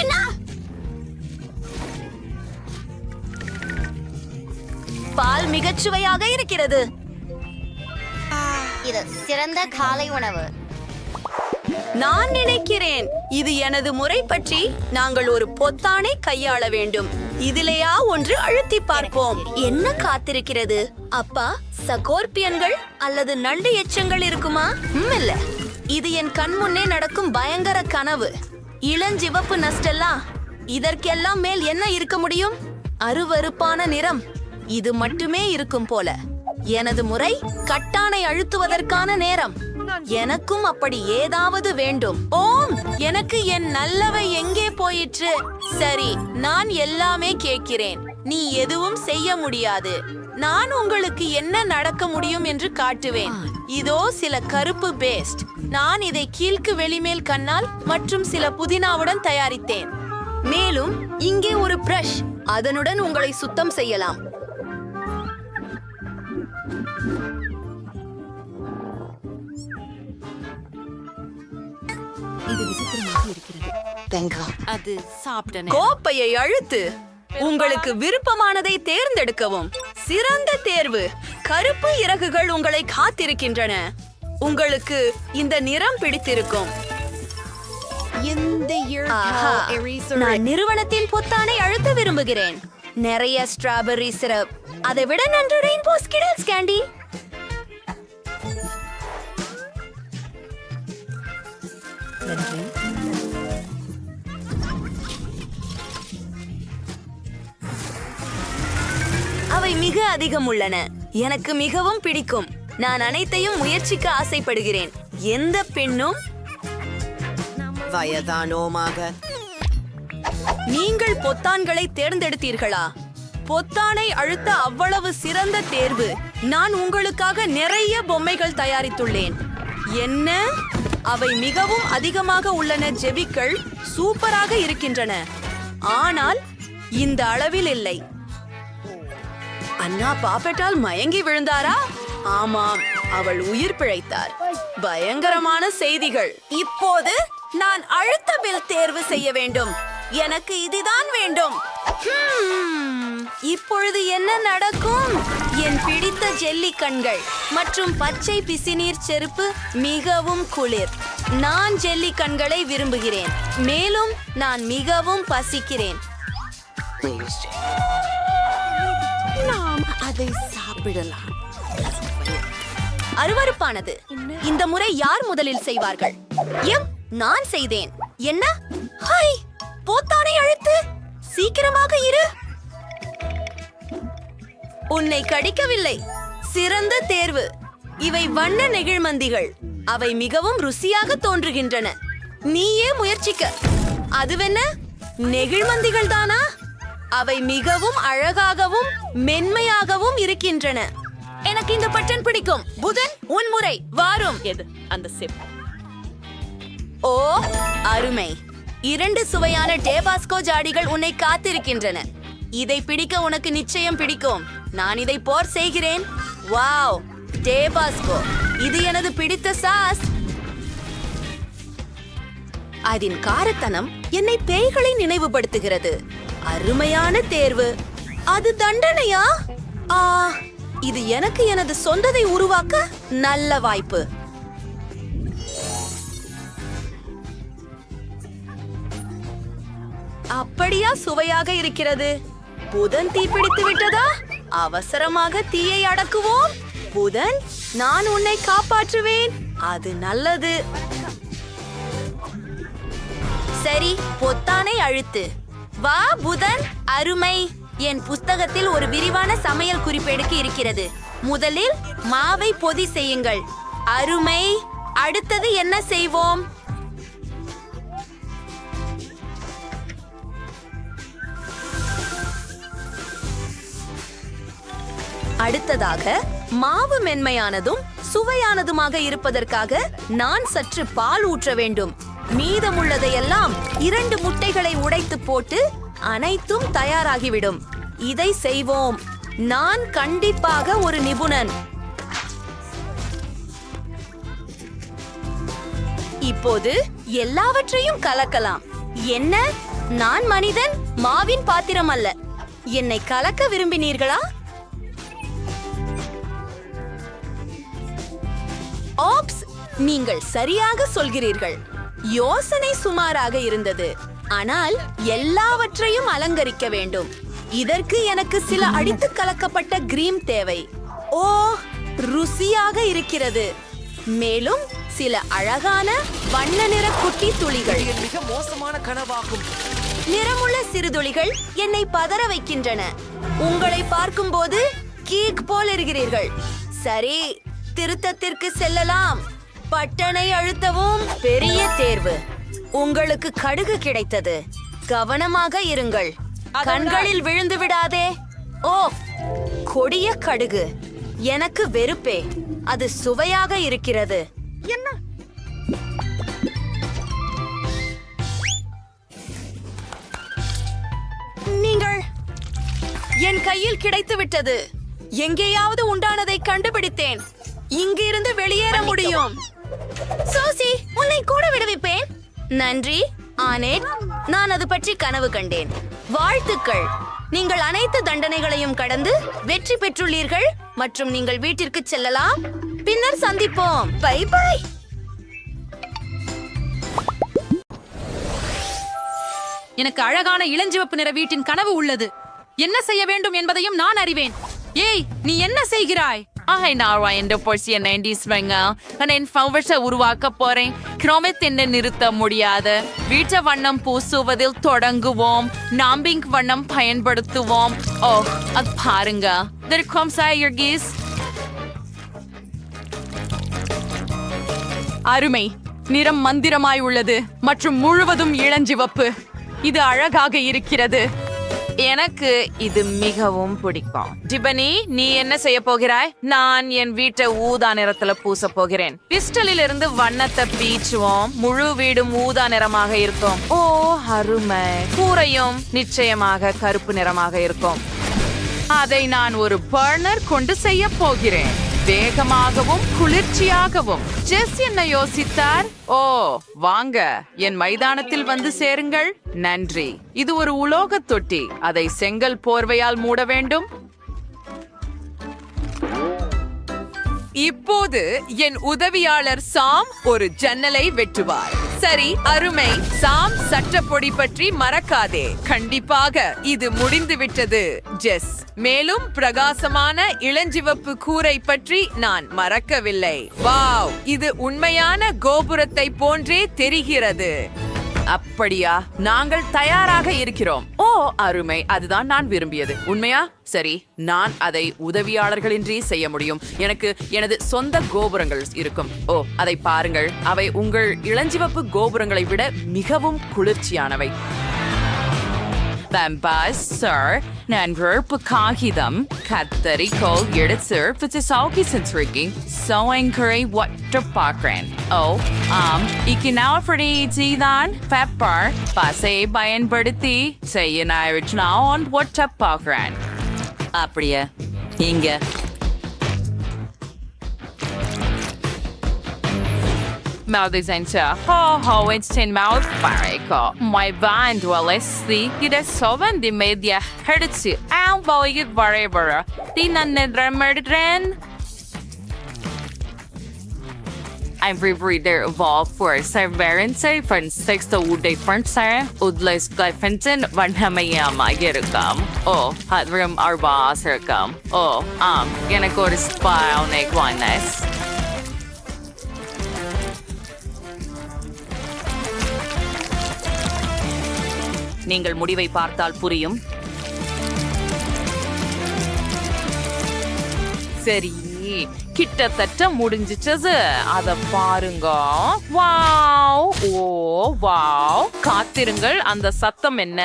என்ன? பால் மிகச் சுவையாக இருக்கிறது. இது சிறந்த காலை உணவு. நான் நினைக்கிறேன் இது எனது முறை பற்றி நாங்கள் ஒரு பொத்தானை கையாள வேண்டும். இதிலேயா ஒன்று அழுத்தி பார்ப்போம். என்ன காத்திருக்கிறது? அப்பா, சகோர்பியன்கள் அல்லது நண்டு எச்சங்கள் இருக்குமா? இல்ல. இது என் கண் முன்னே நடக்கும் பயங்கர கனவு. இளஞ்சிவப்பு நஸ்டெல்லா. இதற்கெல்லாம் மேல் என்ன இருக்க முடியும்? அருவருப்பான நிறம். இது மட்டுமே இருக்கும் போல. எனது முறை கட்டானை அழுத்துவதற்கான நேரம். எனக்கும் அப்படி ஏதாவது வேண்டும். ஓம், எனக்கு என் நல்லவை எங்கே போயிற்று? சரி, நான் எல்லாமே கேட்கிறேன். நீ எதுவும் செய்ய முடியாது. நான் உங்களுக்கு என்ன நடக்க முடியும் என்று காட்டுவேன். இதோ சில கருப்பு பேஸ்ட். நான் இதை கீழ்க்கு வெளிமேல் கண்ணால் மற்றும் சில புதினாவுடன் தயாரித்தேன். மேலும் இங்கே ஒரு பிரஷ். அதனுடன் உங்களை சுத்தம் செய்யலாம். அது சாப்பிட்டேன். கோப்பையை அழுத்து. உங்களுக்கு விருப்பமானதை தேர்ந்தெடுக்கவும். சிறந்த தேர்வு. கருப்பு இறகுகள் உங்களை காத்திருக்கின்றன. உங்களுக்கு இந்த நிறம் பிடித்திருக்கும். ஆஹா, நான் நிறுவனத்தின் பொத்தானை அழுத்த விரும்புகிறேன். நிறைய ஸ்ட்ராபெர்ரி சிரப். அதை விட நன்று ரெயின்போ ஸ்கிடல்ஸ் கேண்டி. அவை மிக அதிகம் உள்ளன. எனக்கு மிகவும் பிடிக்கும். நான் அனைத்தையும் முயற்சிக்க ஆசைப்படுகிறேன். எந்த பெண்ணும் வயதானோமாக. நீங்கள் பொத்தான்களை தேர்ந்தெடுத்தீர்களா? பொத்தானை அழுத்த அவ்வளவு சிறந்த தேர்வு. நான் உங்களுக்காக நிறைய பொம்மைகள் தயாரித்துள்ளேன். என்ன? அவை மிகவும் அதிகமாக உள்ளன. ஜெபிக்கள் சூப்பராக இருக்கின்றன, ஆனால் இந்த அளவில் இல்லை. அண்ணா பாப்பெட்டால் மயங்கி விழுந்தாரா? ஆமாம், அவள் உயிர் பிழைத்தார். பயங்கரமான செய்திகள். இப்போது நான் அழுத்த பில் தேர்வு செய்ய வேண்டும். எனக்கு இதுதான் வேண்டும். இப்பொழுது என்ன நடக்கும்? என் பிடித்த ஜெல்லி கண்கள் மற்றும் பச்சை பிசினீர் செருப்பு மிகவும் குளிர். நான் ஜெல்லி கண்களை விரும்புகிறேன். மேலும் நான் மிகவும் பசிக்கிறேன். நாம் அதை சாப்பிடலாம். அருவருப்பானது. இந்த முறை யார் முதலில் செய்வார்கள்? நான் செய்தேன். என்ன? ஹை, பொத்தானை அழுத்து. சீக்கிரமாக இரு. உன்னை கடிக்கவில்லை. சிறந்த தேர்வு. இவை வண்ண நெகிழ்மந்திகள். அவை மிகவும் ருசியாக தோன்றுகின்றன. நீயே முயற்சிக்க. அதுவென்ன? நெகிழ்மந்திகள் தானா? அவை மிகவும் அழகாகவும் மென்மையாகவும் இருக்கின்றன. எனக்கு இந்த பட்டன் பிடிக்கும். புதன், உன் முறை. வாரும். எது அந்த சிப்? ஓ, அருமை. 2 சுவையான டேபாஸ்கோ ஜாடிகள் உன்னை காத்திருக்கின்றன. இதை பிடிக்க உனக்கு நிச்சயம் பிடிக்கும். நான் இதை போர் செய்கிறேன். வாவ், டேபாஸ்கோ. இது எனது பிடித்த சாஸ். அதன் காரத்தனம் என்னை பேய்களை நினைவுபடுத்துகிறது. அருமையான தேர்வு. அது தண்டனையா? இது எனக்கு எனது சொந்ததை உருவாக்க நல்ல வாய்ப்பு. அப்படியா சுவையாக இருக்கிறது? புதன் தீப்பிடித்து விட்டதா? அவசரமாக தீயை அடக்குவோம். புதன், நான் உன்னை காப்பாற்றுவேன். அது நல்லது. சரி, பொத்தானை அழுத்து. வா புதன். அருமை. என் புஸ்தகத்தில் ஒரு விரிவான சமையல் குறிப்பேடுக்கு இருக்கிறது. முதலில் மாவை பொதி செய்யுங்கள். அருமை. அடுத்தது என்ன செய்வோம்? அடுத்ததாக மாவு மென்மையானதும் சுவையானதுமாக இருப்பதற்காக நான் சற்று பால் ஊற்ற வேண்டும். மீதமுள்ளதையெல்லாம் 2 முட்டைகளை உடைத்து போட்டு அனைத்தும் தயாராகிவிடும். இதை செய்வோம். நான் கண்டிப்பாக ஒரு நிபுணன். இப்போது எல்லாவற்றையும் கலக்கலாம். என்ன? நான் மனிதன், மாவின் பாத்திரம் அல்ல. என்னை கலக்க விரும்பினீர்களா? ஆப்ஸ், நீங்கள் சரியாக சொல்கிறீர்கள். யோசனை சுமாராக இருந்தது, ஆனால் எல்லாவற்றையும் அலங்கரிக்க வேண்டும். இதற்கு எனக்கு சில அடித்து கலக்கப்பட்ட கிரீம் தேவை. ஓ, ருசியாக இருக்கிறது. மேலும் சில அழகான வண்ண நிற குட்டி துளிகள். மிக மோசமான கனவாகும். நிறமுள்ள சிறு துளிகள் என்னை பதற வைக்கின்றன. உங்களை பார்க்கும்போது கீக் போல் இருக்கிறீர்கள். சரி, திருத்தத்திற்கு செல்லலாம். பட்டனை அழுத்தவும். பெரிய தேர்வு. உங்களுக்கு கடுகு கிடைத்தது. கவனமாக இருங்கள். கண்களில் விழுந்து விடாதே. ஓ, கொடிய கடுகு. எனக்கு வெறுப்பே. அது சுவையாக இருக்கிறது. என்ன? நீங்கள் என் கையில் கிடைத்து விட்டது. எங்கேயாவது உண்டானதை கண்டுபிடித்தேன். இங்கிருந்து வெளியேற முடியும். சோசி, உன்னை கூட விடுவிப்பேன். நன்றி ஆனேட். நான் அது பற்றி கனவு கண்டேன். வாழ்த்துக்கள். நீங்கள் அனைத்து தண்டனைகளையும் கடந்து வெற்றி பெற்றுள்ளீர்கள் மற்றும் நீங்கள் வீட்டிற்கு செல்லலாம். பின்னர் சந்திப்போம். Bye bye. எனக்கு அழகான இளஞ்சிவப்பு நிற வீட்டின் கனவு உள்ளது. என்ன செய்ய வேண்டும் என்பதையும் நான் அறிவேன். ஏய், நீ என்ன செய்கிறாய்? உருவாக்க போறேன். கிரோமத்தை நிறுத்த முடியாது. வீட்டு வண்ணம் பூசுவதில் தொடங்குவோம். நாம்பிங் வண்ணம் பயன்படுத்துவோம். ஓ, அது பாருங்க. அருமை. நிறம் மந்திரமாய் உள்ளது மற்றும் முழுவதும் இளஞ்சிவப்பு. இது அழகாக இருக்கிறது. எனக்கு இது மிகவும் பிடிக்கும். டிபனி, நீ என்ன செய்ய போகிறாய்? நான் என் வீட்டை ஊதா நிறத்துல பூச போகிறேன். பிஸ்டலில் இருந்து வண்ணத்தை பீச்சுவோம். முழு வீடும் ஊதா நிறமாக இருக்கும். ஓ, அருமை. கூரையும் நிச்சயமாக கருப்பு நிறமாக இருக்கும். அதை நான் ஒரு பர்னர் கொண்டு செய்ய போகிறேன். வேகமாகவும் குளிர்ச்சியாகவும். ஜெஸ் என்ன யோசித்தார்? ஓ, வாங்க, என் மைதானத்தில் வந்து சேருங்கள். நன்றி. இது ஒரு உலோக தொட்டி. அதை செங்கல் போர்வையால் மூட வேண்டும். இப்போது என் உதவியாளர் சாம் ஒரு ஜன்னலை வெட்டுவார். சரி, அருமை. சாம், சட்டப்பொடி பற்றி மறக்காதே. கண்டிப்பாக இது முடிந்து விட்டது, ஜெஸ். மேலும் பிரகாசமான இளஞ்சிவப்பு கூரை பற்றி நான் மறக்கவில்லை. வாவ், இது உண்மையான கோபுரத்தை போன்றே தெரிகிறது. அப்படியா? நாங்கள் தயாராக இருக்கிறோம். ஓ, அருமை. அதுதான் நான் விரும்பியது. உண்மையா? சரி, நான் அதை உதவியாளர்களின்றி செய்ய முடியும். எனக்கு எனது சொந்த கோபுரங்கள் இருக்கும். ஓ, அதை பாருங்கள். அவை உங்கள் இளஞ்சிவப்பு கோபுரங்களை விட மிகவும் குளிர்ச்சியானவை. சார், நான் வெறுப்பு காகிதம் கத்தரிக்கோல் எடுத்து பிச்சு சென்றிருக்கேன். சோங்கரை ஒட்ட பார்க்கிறேன். ஓ, ஆம். இக்கினாஃபடி தான் பெப்பர் பசையை பயன்படுத்தி செய்ய நான் ஒட்ட பார்க்கிறேன். அப்படியே இங்க it's 10 mouth Fariko. My band will see it is 70 media hertz. I'm going wherever. I'm reader of all for severance from 6 to different Udless Glyphenton one Hamayama Yerukam. Oh, hot room our boss come. Oh, gonna go to spy on a oneness. நீங்கள் முடிவை பார்த்தால் புரியும். சரி, கிட்டத்தட்ட முடிஞ்சிச்சது. அத பாருங்க. வாவ், ஓ வாவ். காத்திருங்கள், அந்த சத்தம் என்ன?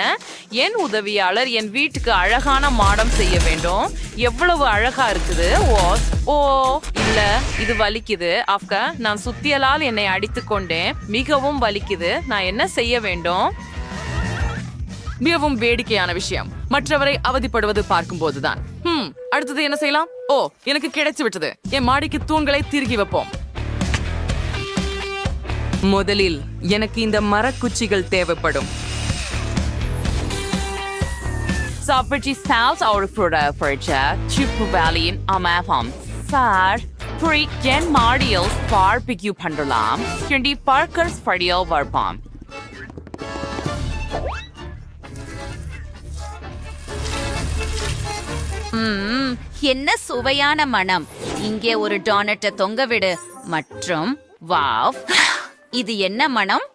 என் உதவியாளர் என் வீட்டுக்கு அழகான மாடம் செய்ய வேண்டும். எவ்வளவு அழகா இருக்குது. ஓ இல்ல, இது வலிக்குது. ஆஃப்கா, நான் சுத்தியலால் என்னை அடித்து கொண்டேன். மிகவும் வலிக்குது. நான் என்ன செய்ய வேண்டும்? மிகவும் வேடிக்கையான விஷயம் மற்றவரை அவதிப்படுவது பார்க்கும் போதுதான். அடுத்தது என்ன செய்யலாம்? ஓ, எனக்கு கிடைச்சு விட்டது. என் மாடிக்கு தூண்களை திருகி வைப்போம். முதலில் எனக்கு இந்த மரக்குச்சிகள் தேவைப்படும். சாப்பிட்டு சால்ஸ் ஒரு ப்ரோட பரிச்சா சிப்பு வேலியின் அமாஃபாம் சார். இப்படி என் மாடியில் பார்பிக்யூ பண்ணலாம். கிண்டி பார்க்கர்ஸ் படியில் வரப்பாம். என்ன சுவையான மனம். இங்கே ஒரு டோனட்டை தொங்கவிடு. மற்றும் வாவ், இது என்ன மனம்?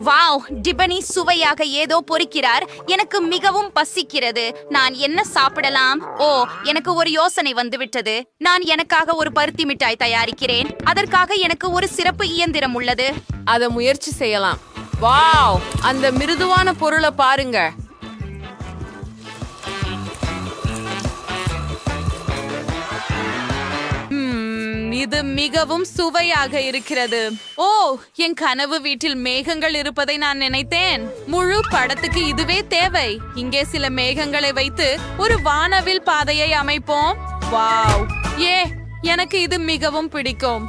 வாவ், டிபனி சுவையாக ஏதோ பொரிக்கிறார். எனக்கு மிகவும் பசிக்கிறது. நான் என்ன சாப்பிடலாம்? ஓ, எனக்கு ஒரு யோசனை வந்துவிட்டது. நான் எனக்காக ஒரு பருத்தி மிட்டாய் தயாரிக்கிறேன். அதற்காக எனக்கு ஒரு சிறப்பு இயந்திரம் உள்ளது. அதை முயற்சி செய்யலாம். வாவ், அந்த மிருதுவான பொருளை பாருங்க. இது மிகவும் சுவையாக இருக்கிறது. ஓ, என் கனவு வீட்டில் மேகங்கள் இருப்பதை நான் நினைத்தேன். முழு படத்துக்கு இதுவே தேவை. இங்கே சில மேகங்களை வைத்து ஒரு வானவில் பாதையை அமைப்போம். வாவ், எனக்கு இது மிகவும் பிடிக்கும்.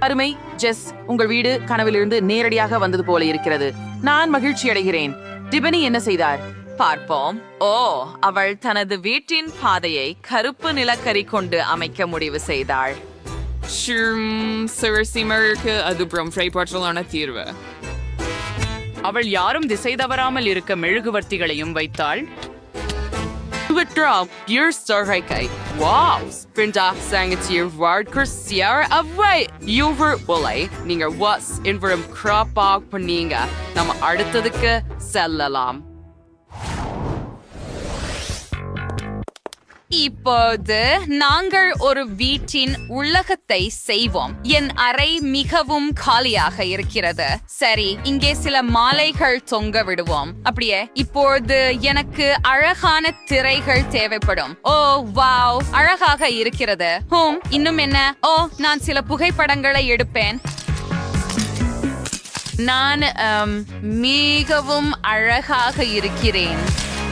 அருமை ஜெஸ், உங்கள் வீடு கனவிலிருந்து நேரடியாக வந்தது போல இருக்கிறது. நான் மகிழ்ச்சி அடைகிறேன். டிபனி என்ன செய்தார் பார்ப்போம். ஓ, அவள் தனது வீட்டின் பாதையை கருப்பு நிலக்கரி கொண்டு அமைக்க முடிவு செய்தாள். அது பிரம்ஃப்ரைப்பற்றலான தீர்வு. அவள் யாரும் திசை தவறாமல் இருக்க மெழுகுவர்த்திகளையும் வைத்தாள். நம்ம அடுத்ததுக்கு செல்லலாம். இப்போது நாங்கள் ஒரு வீட்டின் உள்ளகத்தை செய்வோம். என் அறை மிகவும் காலியாக இருக்கிறது. சரி, இங்கே சில மாலைகள் தொங்க விடுவோம். அப்படியே இப்போது எனக்கு அழகான திரைகள் தேவைப்படும். ஓ வாவ், அழகாக இருக்கிறது. இன்னும் என்ன? ஓ, நான் சில புகைப்படங்களை எடுப்பேன். நான் மிகவும் அழகாக இருக்கிறேன்.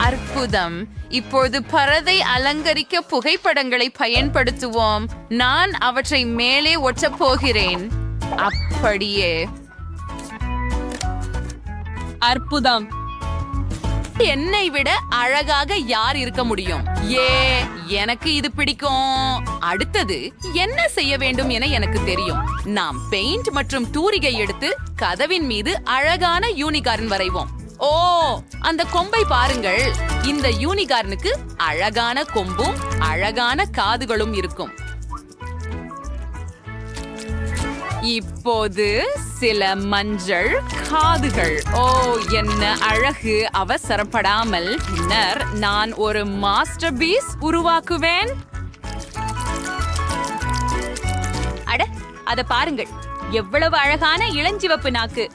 அற்புதம். இப்போது பரதை அலங்கரிக்க புகைப்படங்களை பயன்படுத்துவோம். நான் அவற்றை மேலே ஒட்டப் போகிறேன். அப்படியே. அற்புதம். என்னை விட அழகாக யார் இருக்க முடியும்? எனக்கு இது பிடிக்கும். அடுத்தது என்ன செய்ய வேண்டும் என எனக்கு தெரியும். நாம் பெயிண்ட் மற்றும் தூரிகை எடுத்து கதவின் மீது அழகான யூனிகார்ன் வரைவோம். ஓ, அந்த கொம்பை பாருங்கள். இந்த யூனிகார்னுக்கு அழகான கொம்பும் அழகான காதுகளும் இருக்கும். இப்போது சில மஞ்சள் காதுகள். ஓ, என்ன அழகு. அவசரப்படாமல் பின்னர் நான் ஒரு மாஸ்டர் பீஸ் உருவாக்குவேன். அட, அத பாருங்கள். எவ்வளவு அழகான இளஞ்சிவப்பு நாக்கு.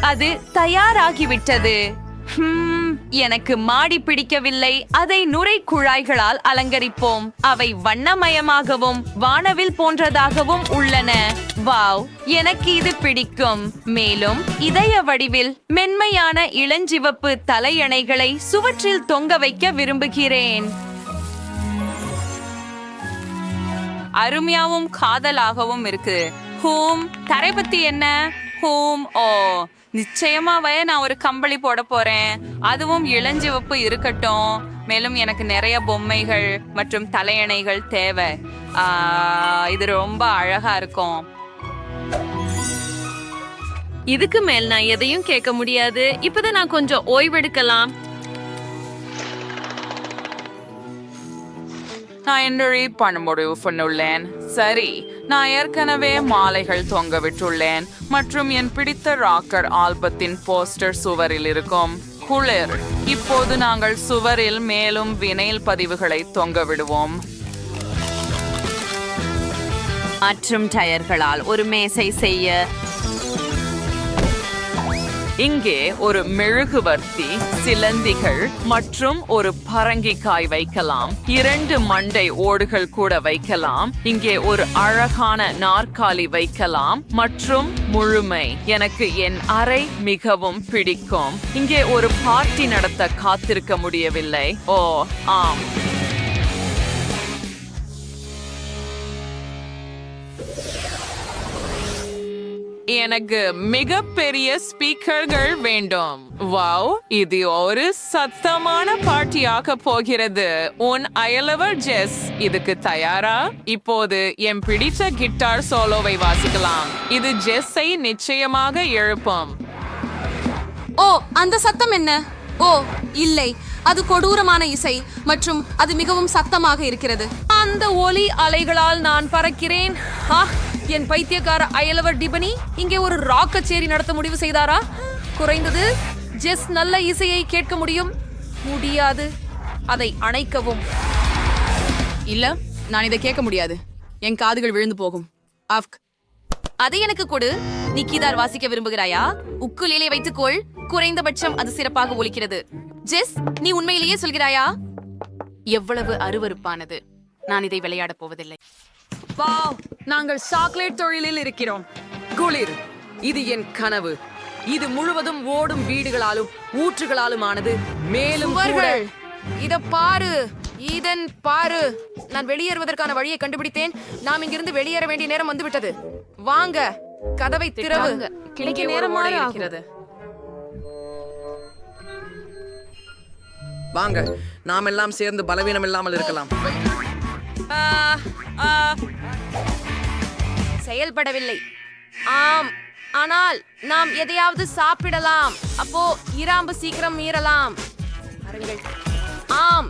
அது தயாராகிவிட்டது. எனக்கு மாடி பிடிக்கவில்லை. அதை நுரை குழாய்களால் அலங்கரிப்போம். அவை வண்ணமயமாகவும் வானவில் போன்றதாகவும் உள்ளன. வாவ், எனக்கு இது பிடிக்கும். மேலும் இதய வடிவில் மென்மையான இளஞ்சிவப்பு தலையணைகளை சுவற்றில் தொங்க வைக்க விரும்புகிறேன். அருமையாவும் காதலாகவும் இருக்கு. தரை பத்தி என்ன? ஓ, நிச்சயமாவே நான் ஒரு கம்பளி போட போறேன். அதுவும் இளஞ்சிவப்பு இருக்கட்டும். மேலும் எனக்கு நிறைய பொம்மைகள் மற்றும் தலையணைகள் தேவை. இது ரொம்ப அழகா இருக்கும். இதுக்கு மேல் நான் எதையும் கேட்க முடியாது. இப்பதான் நான் கொஞ்சம் ஓய்வெடுக்கலாம். நான் என்ட்ரி பண்ண முடிவு பண்ணுள்ளேன். சரி, நான் ஏற்கனவே மாலைகள் தொங்க விட்டுள்ளேன் மற்றும் என் பிடித்த ராக்கர் ஆல்பத்தின் போஸ்டர் சுவரில் இருக்கும். குளிர். இப்போது நாங்கள் சுவரில் மேலும் வினைல் பதிவுகளை தொங்க விடுவோம். மற்றும் டயர்களால் ஒரு மேசை செய்ய இங்கே ஒரு மெழுகுவர்த்தி, சிலந்திகள் மற்றும் ஒரு பரங்கிக்காய் வைக்கலாம். 2 மண்டை ஓடுகள் கூட வைக்கலாம். இங்கே ஒரு அழகான நாற்காலி வைக்கலாம் மற்றும் முழுமை. எனக்கு என் அறை மிகவும் பிடிக்கும். இங்கே ஒரு பார்ட்டி நடத்த காத்திருக்க முடியவில்லை. ஓ ஆம், எனக்கு மிகப்பெரிய ஸ்பீக்கர்கள் வேண்டும். வாவ், இது ஒரு சத்தமான பார்ட்டியாக போகிறது. உன் அயலவர் ஜெஸ் இதுக்கு தயாரா? இப்போது என் பிடித்த கிட்டார் சோலோவை வாசிக்கலாம். இது ஜெஸ்ஸை நிச்சயமாக எழுப்பும். ஓ, அந்த சத்தம் என்ன? ஓ இல்லை, அது கொடூரமான இசை மற்றும் அது மிகவும் சத்தமாக இருக்கிறது. அந்த ஒலி அலைகளால் நான் பறக்கிறேன். என் பைத்தியக்கார அயலவர் டிபனி இங்கே ஒரு ராக் கச்சேரி நடத்த முடிவு செய்தாரா? குறைந்தது ஜெஸ் நல்ல இசையை கேட்க முடியாது. அதை அணைக்கவும். இல்ல, நான் இதை கேட்க முடியாது. என் காதுகள் விழுந்து போகும். அதை எனக்கு கொடு. நீ கீதார் வாசிக்க விரும்புகிறாயா? உக்குலேலே வைத்துக்கொள். குறைந்தபட்சம் அது சிறப்பாக ஒலிக்கிறது. ஜெஸ், நீ உண்மையிலேயே சொல்கிறாயா? எவ்வளவு அருவருப்பானது. நான் இதை விளையாடப் போவதில்லை. வாவ், நாங்கள் சாக்லேட் தொழிலில் இருக்கிறோம். குளிர், இது என் கனவு. இது முழுவதும் ஓடும் வீடுகளாலும் ஊற்றுகளாலும் ஆனது. மேலும் இத பாரு, ஈதன் பாரு. நான் வெளியேறுவதற்கான வழியை கண்டுபிடித்தேன். நாம் இங்கிருந்து வெளியேற வேண்டிய நேரம் வந்துவிட்டது. வாங்க, கதவை திறவு. கிளிக்கு நேரமாக இருக்கிறது. வாங்க, நாம் எல்லாம் சேர்ந்து பலவீனம் இல்லாமல் இருக்கலாம். செயல்படவில்லை. ஆம், ஆனால் நாம் எதையாவது சாப்பிடலாம். அப்போ இராம்பு சீக்கிரம் மீறலாம். பாருங்கள். ஆம்,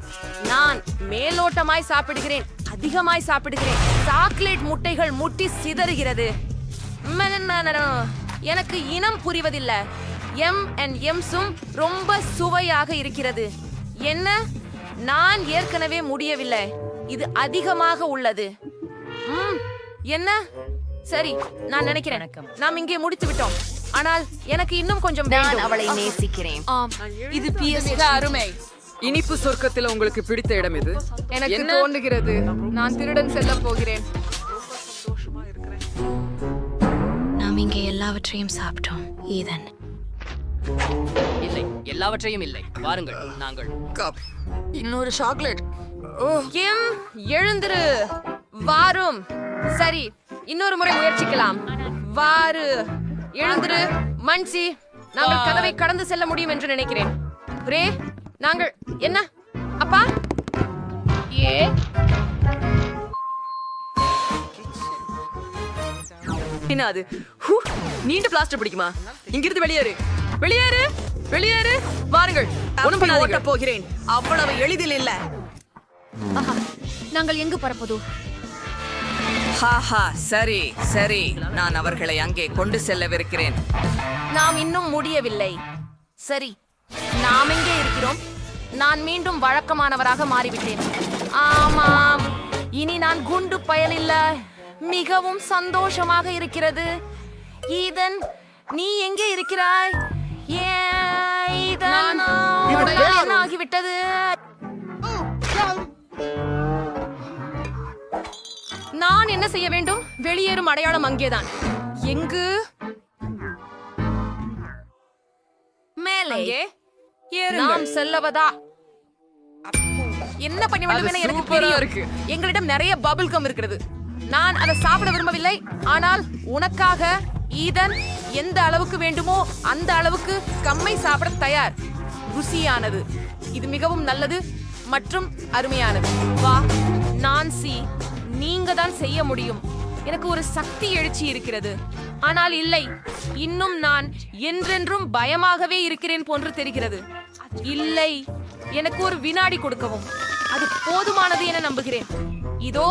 நான் மேலோட்டமாய் சாப்பிடுகிறேன். அதிகமாய் சாப்பிடுகிறேன். சாக்லேட் முட்டைகள் முட்டி சிதறுகிறது. எனக்கு இனம் புரிவதில்லை. எம்ஸும் ரொம்ப சுவையாக இருக்கிறது. என்ன? நான் ஏற்கனவே முடியவில்லை. இது அதிகமாக உள்ளது. என்ன? சரி, நான் நினைக்கிறேன் நாம் இங்கே முடித்து விட்டோம். ஆனால் எனக்கு இன்னும் கொஞ்சம் நான் அவளை நேசிக்கிறேன். இது அருமை. இனிப்பு சொர்க்கத்தில் உங்களுக்கு பிடித்த இடம் இது? எனக்கு தோன்றுகிறது நான் திருடன் செல்ல போகிறேன். நாம் இங்கே எல்லாவற்றையும் சாப்பிட்டோம். ஈதன், இல்லை, எல்லாவற்றையும் இல்லை. வாருங்கள், நாங்கள் இன்னொரு சாக்லேட். எழுந்திரு. வாரும். சரி, இன்னொரு முறை முயற்சிக்கலாம். வாரு, எழுந்திரு. மன்சி, நாங்கள் கதவை கடந்து செல்ல முடியும் என்று நினைக்கிறேன். ரே, நாங்கள் என்ன? அப்பா, என்ன அது? நீண்ட பிளாஸ்டர் பிடிக்குமா? இங்கிருந்து வெளியேறு, வெளியேறு, வெளியேறு. வாருங்கள், ஓட்ட போகிறேன். அவ்வளவு எளிதில் இல்ல. நாங்கள் எங்கு பரப்பது? சரி சரி, நான் அவர்களை அங்கே கொண்டு செல்லவிருக்கிறேன். நாம் இன்னும் முடியவில்லை. சரி, நாம் எங்கே இருக்கிறோம்? நான் மீண்டும் வழக்கமானவராக மாறிவிட்டேன். ஆமாம், இனி நான் குண்டு பயல் இல்ல. மிகவும் சந்தோஷமாக இருக்கிறது. ஈதன், நீ எங்கே இருக்கிறாய்? ஈதன், என்ன ஆகிவிட்டது? நான் என்ன செய்ய வேண்டும்? வெளியேறும் அடையாளம் அங்கேதான். எங்கு? மேலே. நாம் செல்லவதா? என்ன பண்ண வேண்டும் என எனக்கு தெரியும். எங்களிடம் நிறைய பபிள் கம் இருக்கிறது. நான் அதை சாப்பிட விரும்பவில்லை. ஆனால் உனக்காக ஈதன் எந்த அளவுக்கு வேண்டுமோ அந்த அளவுக்கு கம்மை சாப்பிட தயார். ருசியானது. இது மிகவும் நல்லது மற்றும் அருமையானது. வா நான்சி, நீங்க தான் செய்ய முடியும். எனக்கு ஒரு சக்தி எழுச்சி இருக்கிறது. ஆனால் இல்லை, இன்னும் நான் என்றென்றும் பயமாகவே இருக்கிறேன் போன்று தெரிகிறது. இல்லை, எனக்கு ஒரு வினாடி கொடுக்கவும். அது போதுமானது என நம்புகிறேன். இதோ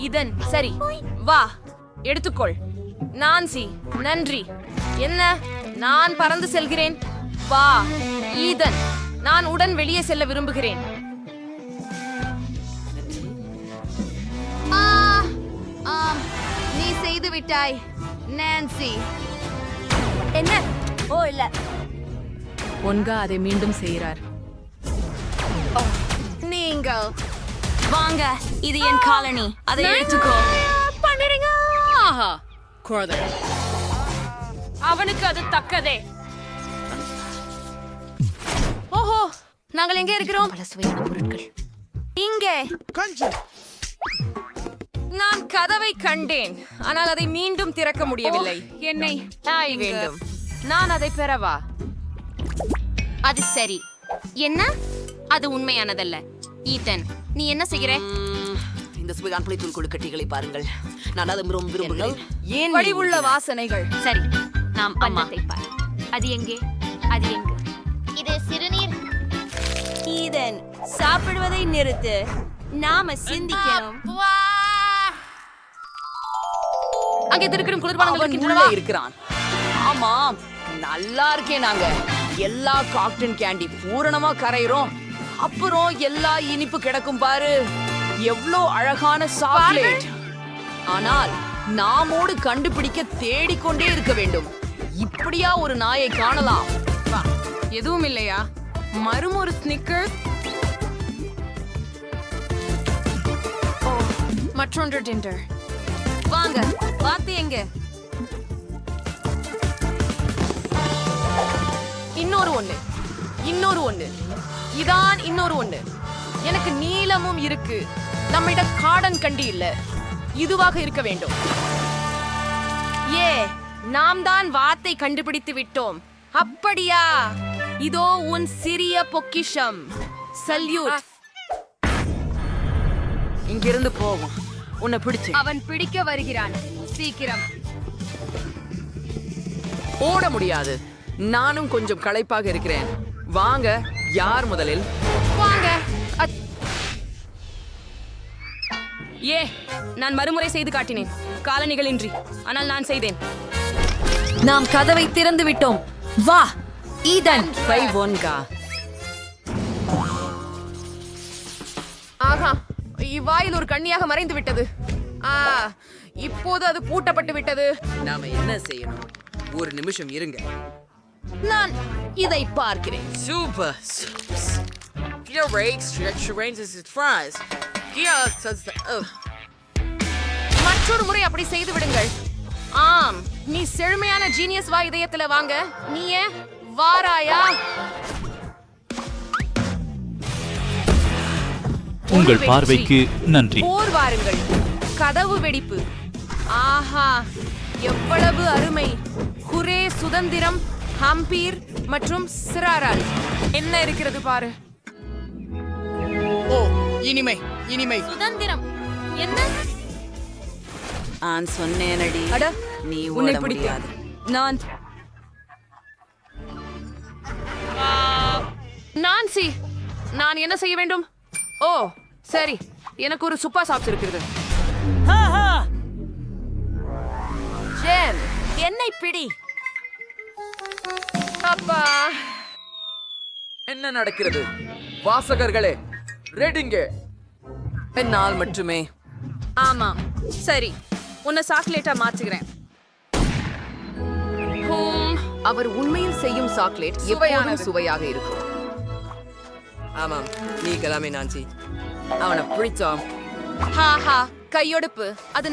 இதன். சரி, வா, எடுத்துக்கொள். நான்சி, நன்றி. என்ன? நான் பறந்து செல்கிறேன். வா ஈதன், நான் உடன் வெளியே செல்ல விரும்புகிறேன். நீ செய்து விட்டாய் நான்சி. என்ன? ஓ இல்ல, ஒன்கா அதை மீண்டும் செய்கிறார். நீங்கள் வாங்க, இது என் காலனி. அதை எடுத்துக்கோ. பண்ணிடுங்க. குழந்தை, அவனுக்கு அது தக்கதே. ஓஹோ, நாங்கள் எங்கே இருக்கிறோம்? பல சுவையான பொருட்கள். இங்கே. நான் கதவை கண்டேன், ஆனால் அதை மீண்டும் திறக்க முடியவில்லை. என்னை நாய் வேண்டும். நான் அதை பெறவா? அது சரி. என்ன? அது உண்மையானதல்ல. ஈத்தன், நீ என்ன செய்கிற? இந்த சுவையான புளித்தூள் கொழுக்கட்டைகளை பாருங்கள். நான் அதை ரொம்ப விரும்புகிறேன். ஏன் வடிவுள்ள வாசனைகள்? சரி, நாம் பன்னத்தை பார். அது எங்கே? அது எங்கே? இது சிறுநீர். ஈதன், சாப்பிடுவதை நிறுத்து. நாம சிந்திக்கணும். அங்கே திருக்கிற குளிர்பானங்கள் அவன் இருக்கின்றனவா? உள்ளே இருக்கிறான். ஆமாம், நல்லா இருக்கேன். நாங்க எல்லா காக்டன் கேண்டி பூரணமா கரையிறோம். அப்புறம் எல்லா இனிப்பு கிடக்கும் பாரு. எவ்வளோ அழகான சாக்லேட். ஆனால் நாமோடு கண்டுபிடிக்க தேடிக்கொண்டே இருக்க வேண்டும். இப்படியா ஒரு நாயை காணலாம்? எதுவும் இல்லையா? மறுமொரு ஸ்னிக்கர், மற்றொன்று டிண்டர். வாங்க, வாத்து எங்க? இன்னொரு ஒண்ணு. இதான் இன்னொரு ஒண்ணு. எனக்கு நீளமும் இருக்கு. நம்மிடம் காடன் கண்டி இல்ல. இதுவாக இருக்க வேண்டும். ஏ, நாம் தான் வாத்தை கண்டுபிடித்து விட்டோம். அப்படியா? இதோ உன் சிறிய பொக்கிஷம். சல்யூட். இங்கிருந்து போகும். உன்னை பிடிச்சு அவன் பிடிக்க வருகிறான். சீக்கிரம். ஓட முடியாது. நானும் கொஞ்சம் களைப்பாக இருக்கிறேன். வாங்க, யார் முதலில்? வாங்க. ஏ, நான் மறுமுறை செய்து காட்டினேன். காலணிகளின்றி. ஆனால் நான் செய்தேன். நாம் கதவை திறந்து விட்டோம். வா ஈதன். பை ஒன்கா. ஆஹா, இவ்வாயில் ஒரு கண்ணியாக மறைந்து விட்டது. இப்போது அது பூட்டப்பட்டு விட்டது. நாம என்ன செய்யணும்? ஒரு நிமிஷம் இருங்க. நான் இதை பார்க்கிறேன். Super. மற்றொரு முறை அப்படி செய்து விடுங்கள். ஆம், நீ செழுமையான ஜீனியஸ் வா இதயத்துல வாங்க. நீயே வாராயா? உங்கள் பார்வைக்கு நன்றி. போர் வாருங்கள். கதவு வெடிப்பு. ஆஹா, எவ்வளவு அருமை. குரே, சுதந்திரம், ஹம்பீர் மற்றும் சிராரால் என்ன இருக்கிறது பாரு. ஓ, இனிமை. சுதந்திரம் என்ன? நான் சொன்னேனடி, அட, நீ உன்னை ஓட பிடித்தேன். முடியாது. நான்சி, நான் என்ன செய்ய வேண்டும்? ஓ, சரி. எனக்கு ஒரு சூப்பர் சாப்ஸ் இருக்கிறது. ஜென், என்னை பிடி. அப்பா, என்ன நடக்கிறது? வாசகர்களே, ரெடிங்க. என்னால் மட்டுமே. ஆமாம், சரி. உன்னை சாக்லேட்டா மாற்றுகிறேன். அவர் உண்மையில் செய்யும் சாக்லேட் எப்போதும் சுவையாக இருக்கும். ஆமாம், நீ கலாமே நான்சி. அவனை பிடிச்சோம். ஹா ஹா, கையொடுப்பு. அது